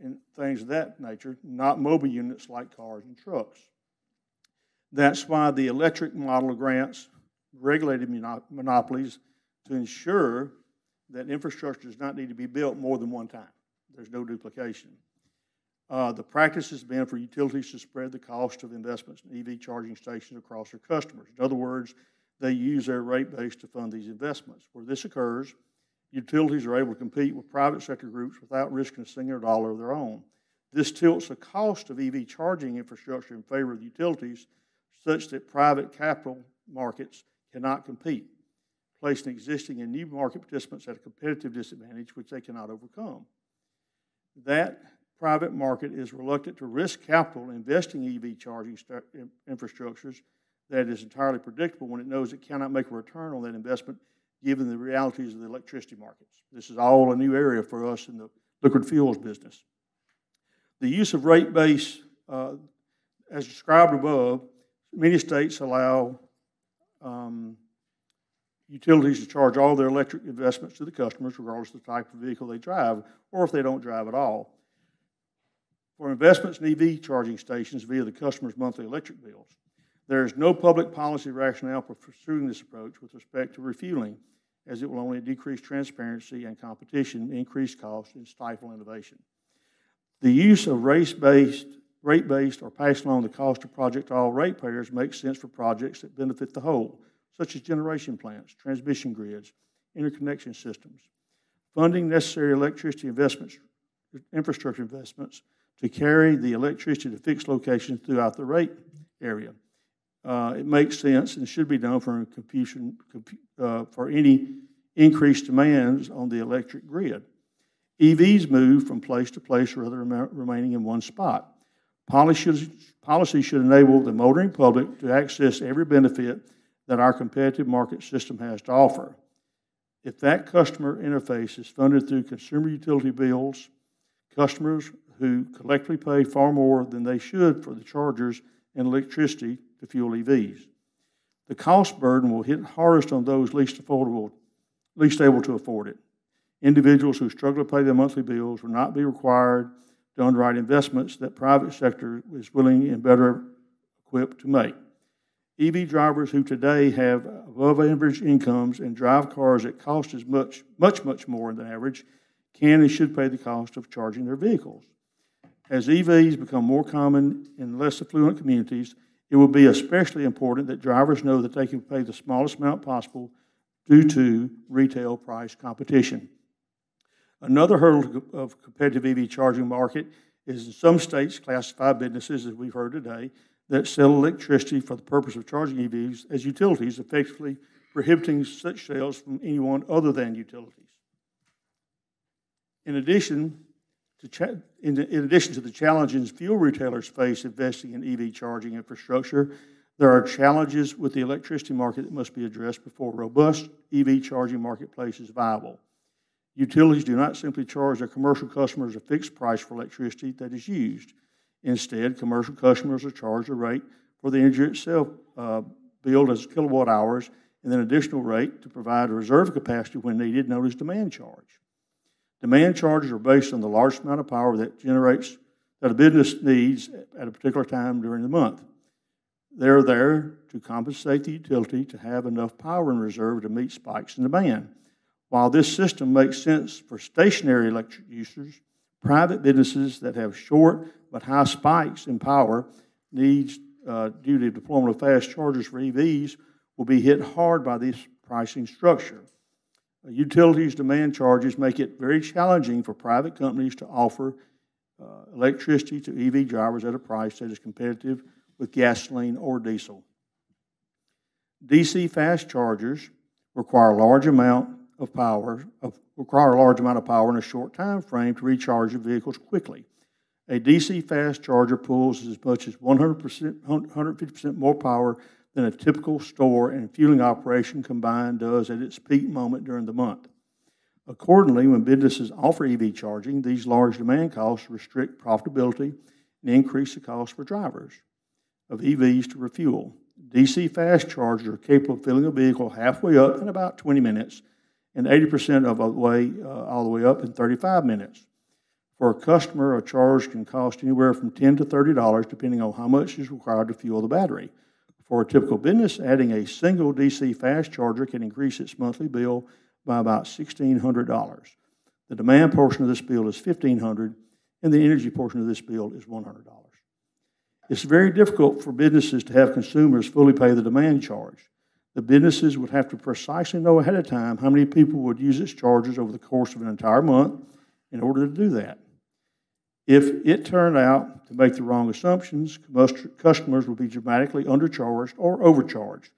S11: and things of that nature, not mobile units like cars and trucks. That's why the electric model grants regulated monopolies to ensure that infrastructure does not need to be built more than one time. There's no duplication. The practice has been for utilities to spread the cost of investments in EV charging stations across their customers. In other words, they use their rate base to fund these investments. Where this occurs, utilities are able to compete with private sector groups without risking a single dollar of their own. This tilts the cost of EV charging infrastructure in favor of utilities such that private capital markets cannot compete, placing existing and new market participants at a competitive disadvantage which they cannot overcome. That private market is reluctant to risk capital investing in EV charging infrastructures that is entirely predictable when it knows it cannot make a return on that investment given the realities of the electricity markets. This is all a new area for us in the liquid fuels business. The use of rate base, as described above, many states allow utilities to charge all their electric investments to the customers regardless of the type of vehicle they drive or if they don't drive at all. For investments in EV charging stations via the customer's monthly electric bills, there is no public policy rationale for pursuing this approach with respect to refueling, as it will only decrease transparency and competition, increase costs, and stifle innovation. The use of rate-based or passing along the cost of project to all ratepayers makes sense for projects that benefit the whole, such as generation plants, transmission grids, interconnection systems. Funding necessary electricity investments, infrastructure investments to carry the electricity to fixed locations throughout the rate area. It makes sense and should be done for any increased demands on the electric grid. EVs move from place to place rather than remaining in one spot. Policy should enable the motoring public to access every benefit that our competitive market system has to offer. If that customer interface is funded through consumer utility bills, customers who collectively pay far more than they should for the chargers and electricity to fuel EVs. The cost burden will hit hardest on those least able to afford it. Individuals who struggle to pay their monthly bills will not be required to underwrite investments that private sector is willing and better equipped to make. EV drivers who today have above average incomes and drive cars that cost as much more than average can and should pay the cost of charging their vehicles. As EVs become more common in less affluent communities, it will be especially important that drivers know that they can pay the smallest amount possible due to retail price competition. Another hurdle of competitive EV charging market is in some states classify businesses, as we've heard today, that sell electricity for the purpose of charging EVs as utilities, effectively prohibiting such sales from anyone other than utilities. In addition to the challenges fuel retailers face investing in EV charging infrastructure, there are challenges with the electricity market that must be addressed before a robust EV charging marketplace is viable. Utilities do not simply charge their commercial customers a fixed price for electricity that is used. Instead, commercial customers are charged a rate for the energy itself billed as kilowatt hours and then an additional rate to provide a reserve capacity when needed, known as demand charge. Demand charges are based on the large amount of power that a business needs at a particular time during the month. They're there to compensate the utility to have enough power in reserve to meet spikes in demand. While this system makes sense for stationary electric users, private businesses that have short but high spikes in power needs due to the deployment of fast chargers for EVs will be hit hard by this pricing structure. Utilities' demand charges make it very challenging for private companies to offer electricity to EV drivers at a price that is competitive with gasoline or diesel. DC fast chargers require a large amount of power in a short time frame to recharge the vehicles quickly. A DC fast charger pulls as much as 150% more power than a typical store and fueling operation combined does at its peak moment during the month. Accordingly, when businesses offer EV charging, these large demand costs restrict profitability and increase the cost for drivers of EVs to refuel. DC fast chargers are capable of filling a vehicle halfway up in about 20 minutes and 80% of the way all the way up in 35 minutes. For a customer, a charge can cost anywhere from $10 to $30 depending on how much is required to fuel the battery. For a typical business, adding a single DC fast charger can increase its monthly bill by about $1,600. The demand portion of this bill is $1,500, and the energy portion of this bill is $100. It's very difficult for businesses to have consumers fully pay the demand charge. The businesses would have to precisely know ahead of time how many people would use its chargers over the course of an entire month in order to do that. If it turned out to make the wrong assumptions, customers would be dramatically undercharged or overcharged.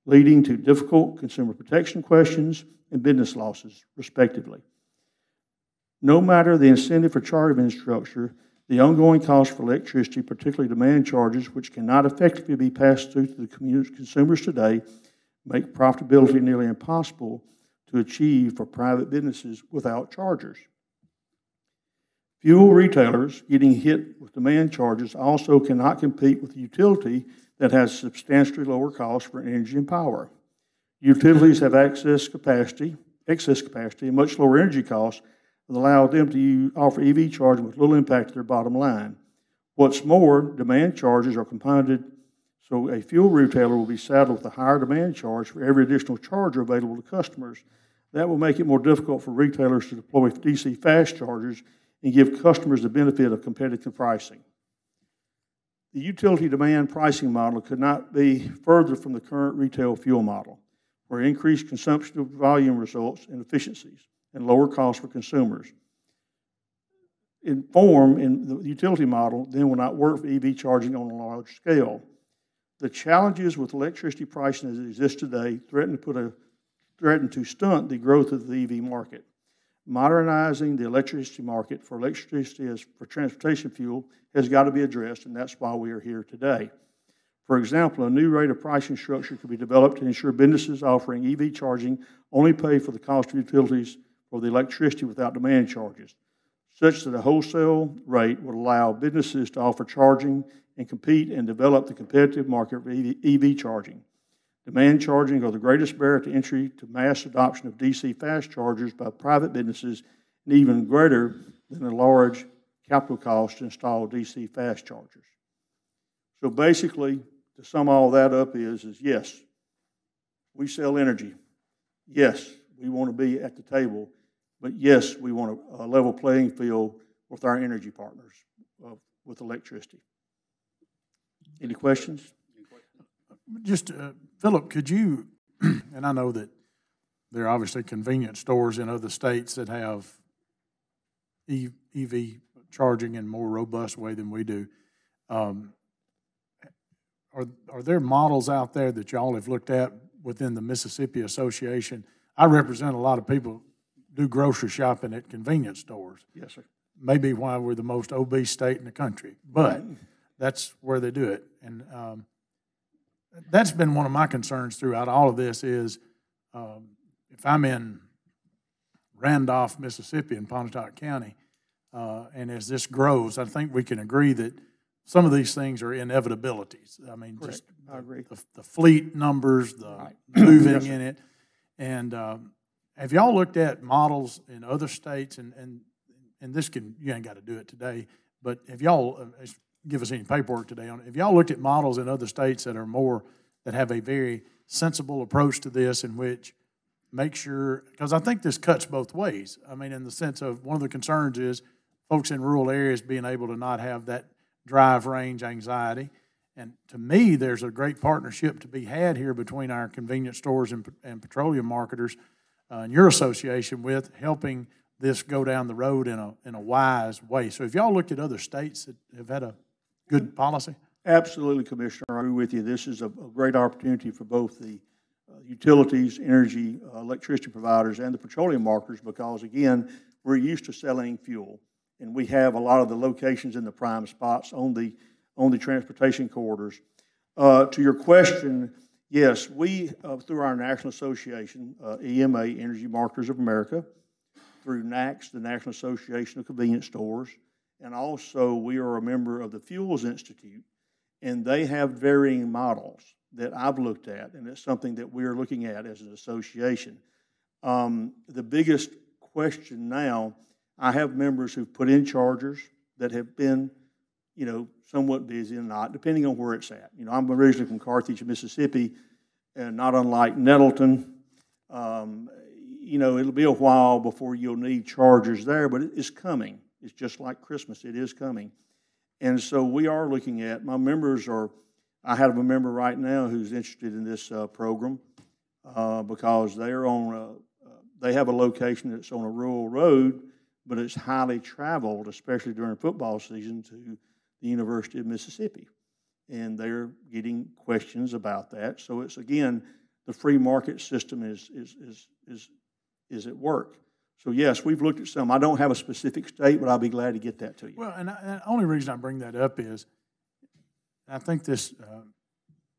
S11: leading to difficult consumer protection questions and business losses, respectively. No matter the incentive for charging structure, the ongoing cost for electricity, particularly demand charges, which cannot effectively be passed through to the consumers today, make profitability nearly impossible to achieve for private businesses without chargers. Fuel retailers getting hit with demand charges also cannot compete with a utility that has substantially lower costs for energy and power. Utilities have excess capacity, and much lower energy costs that allow them to offer EV charging with little impact to their bottom line. What's more, demand charges are compounded, so a fuel retailer will be saddled with a higher demand charge for every additional charger available to customers. That will make it more difficult for retailers to deploy DC fast chargers and give customers the benefit of competitive pricing. The utility demand pricing model could not be further from the current retail fuel model, where increased consumption of volume results in efficiencies and lower costs for consumers. In the utility model then will not work for EV charging on a large scale. The challenges with electricity pricing as it exists today threaten to stunt the growth of the EV market. Modernizing the electricity market for electricity as for transportation fuel has got to be addressed, and that's why we are here today. For example, a new rate of pricing structure could be developed to ensure businesses offering EV charging only pay for the cost of utilities for the electricity without demand charges, such that a wholesale rate would allow businesses to offer charging and compete and develop the competitive market for EV charging. Demand charging are the greatest barrier to entry to mass adoption of DC fast chargers by private businesses, and even greater than the large capital cost to install DC fast chargers. So basically, to sum all that up is yes, we sell energy. Yes, we want to be at the table. But yes, we want a level playing field with our energy partners with electricity. Any questions?
S7: Just, Philip, could you, and I know that there are obviously convenience stores in other states that have EV charging in a more robust way than we do. Are there models out there that y'all have looked at within the Mississippi Association? I represent a lot of people do grocery shopping at convenience stores.
S11: Yes, sir.
S7: Maybe why we're the most obese state in the country, but that's where they do it. And that's been one of my concerns throughout all of this is if I'm in Randolph, Mississippi in Pontotoc County, and as this grows, I think we can agree that some of these things are inevitabilities. I mean,
S11: Correct.
S7: just
S11: I agree.
S7: The fleet numbers, the moving in it. And have y'all looked at models in other states, and this you ain't got to do it today, but have y'all, give us any paperwork today on it, have y'all looked at models in other states that have a very sensible approach to this in which make sure, because I think this cuts both ways. I mean, in the sense of one of the concerns is folks in rural areas being able to not have that drive range anxiety. And to me, there's a great partnership to be had here between our convenience stores and petroleum marketers and your association with helping this go down the road in a wise way. So have y'all looked at other states that have had a good policy?
S11: Absolutely, Commissioner. I agree with you. This is a great opportunity for both the utilities, energy, electricity providers, and the petroleum marketers because, again, we're used to selling fuel, and we have a lot of the locations in the prime spots on the transportation corridors. To your question, yes, we, through our national association, EMA, Energy Marketers of America, through NACS, the National Association of Convenience Stores, and also we are a member of the Fuels Institute, and they have varying models that I've looked at, and it's something that we're looking at as an association. The biggest question now, I have members who've put in chargers that have been, somewhat busy and not, depending on where it's at. I'm originally from Carthage, Mississippi, and not unlike Nettleton. It'll be a while before you'll need chargers there, but it's coming. It's just like Christmas. It is coming. And so we are looking at, my members are, I have a member right now who's interested in this program because they have a location that's on a rural road, but it's highly traveled, especially during football season, to the University of Mississippi. And they're getting questions about that. So it's, again, the free market system is at work. So yes, we've looked at some. I don't have a specific state, but I'll be glad to get that to you.
S7: Well, and the only reason I bring that up is, I think this,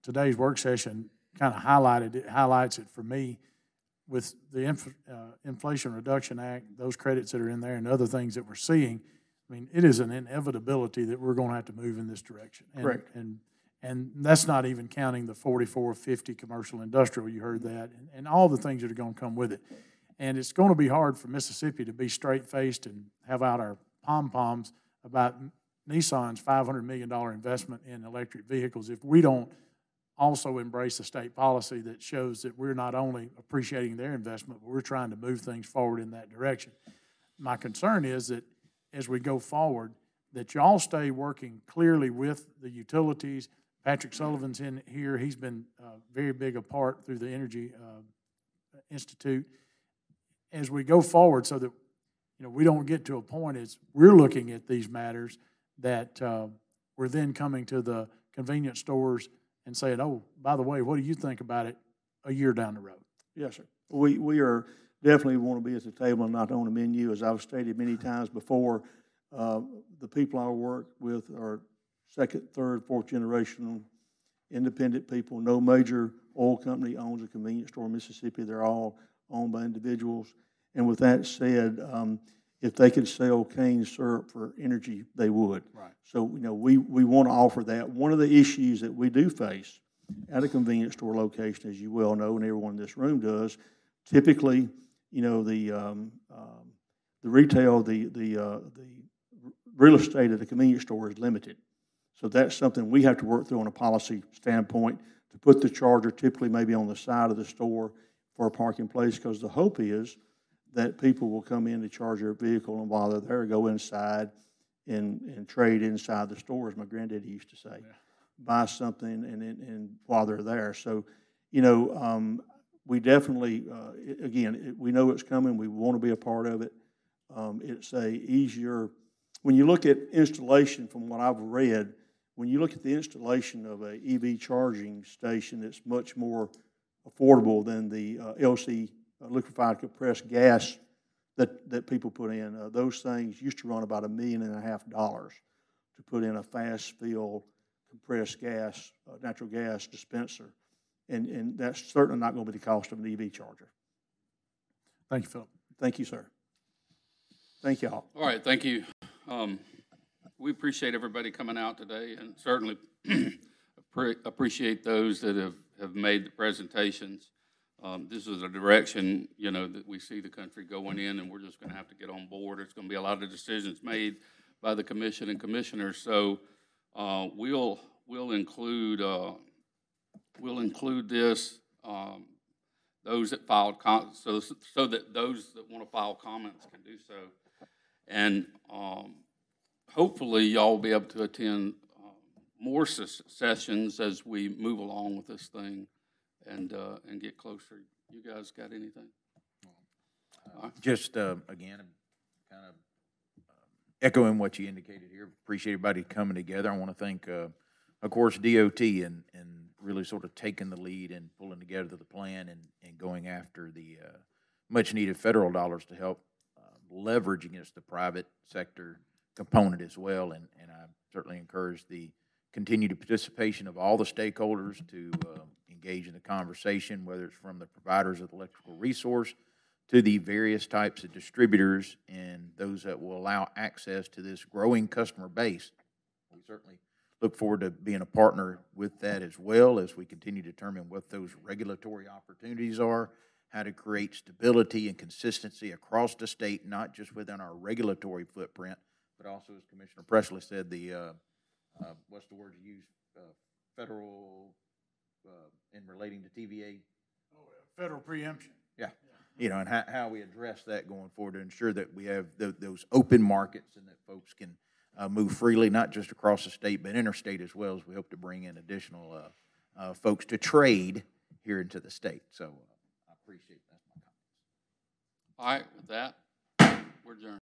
S7: today's work session kind of highlights it for me with the Inflation Reduction Act, those credits that are in there and other things that we're seeing. I mean, it is an inevitability that we're going to have to move in this direction.
S11: Correct.
S7: And that's not even counting the 4450 commercial industrial, you heard that, and all the things that are going to come with it. And it's going to be hard for Mississippi to be straight-faced and have out our pom-poms about Nissan's $500 million investment in electric vehicles if we don't also embrace a state policy that shows that we're not only appreciating their investment, but we're trying to move things forward in that direction. My concern is that as we go forward, that y'all stay working clearly with the utilities. Patrick Sullivan's in here. He's been very big a part through the Energy Institute. As we go forward so that, we don't get to a point as we're looking at these matters that we're then coming to the convenience stores and saying, oh, by the way, what do you think about it a year down the road?
S11: Yes, sir. We are definitely want to be at the table and not on the menu. As I've stated many times before, the people I work with are second, third, fourth generation independent people. No major oil company owns a convenience store in Mississippi. They're all owned by individuals. And with that said, if they could sell cane syrup for energy, they would.
S7: Right.
S11: So, we want to offer that. One of the issues that we do face at a convenience store location, as you well know, and everyone in this room does, typically, the retail, the real estate of the convenience store is limited. So that's something we have to work through on a policy standpoint to put the charger typically maybe on the side of the store for a parking place, because the hope is that people will come in to charge their vehicle, and while they're there, go inside and trade inside the store, as my granddaddy used to say. Yeah. Buy something and while they're there. So, we definitely, again, we know it's coming. We want to be a part of it. It's easier, when you look at installation from what I've read, when you look at the installation of a EV charging station, it's much more affordable than the LC, liquefied compressed gas that people put in. Those things used to run about $1.5 million to put in a fast fill compressed gas, natural gas dispenser. And that's certainly not going to be the cost of an EV charger.
S7: Thank you, Philip.
S11: Thank you, sir. Thank you all.
S2: All right, thank you. We appreciate everybody coming out today, and certainly appreciate those that have made the presentations. This is a direction, that we see the country going in, and we're just going to have to get on board. It's going to be a lot of decisions made by the commission and commissioners. So we'll include this. Those that filed so that those that want to file comments can do so, and hopefully y'all will be able to attend more sessions as we move along with this thing and get closer. You guys got anything?
S3: Just again, kind of echoing what you indicated here. Appreciate everybody coming together. I want to thank, of course, DOT and really sort of taking the lead and pulling together the plan and going after the much-needed federal dollars to help leverage against the private sector component as well. And I certainly encourage the continued participation of all the stakeholders to engage in the conversation, whether it's from the providers of the electrical resource to the various types of distributors and those that will allow access to this growing customer base. We certainly look forward to being a partner with that as well as we continue to determine what those regulatory opportunities are, how to create stability and consistency across the state, not just within our regulatory footprint, but also, as Commissioner Presley said, the, what's the word you use, federal, in relating to TVA?
S7: Federal preemption.
S3: Yeah. And how we address that going forward to ensure that we have those open markets and that folks can move freely, not just across the state, but interstate as well, as we hope to bring in additional folks to trade here into the state. So I appreciate that.
S2: All right, with that, we're adjourned.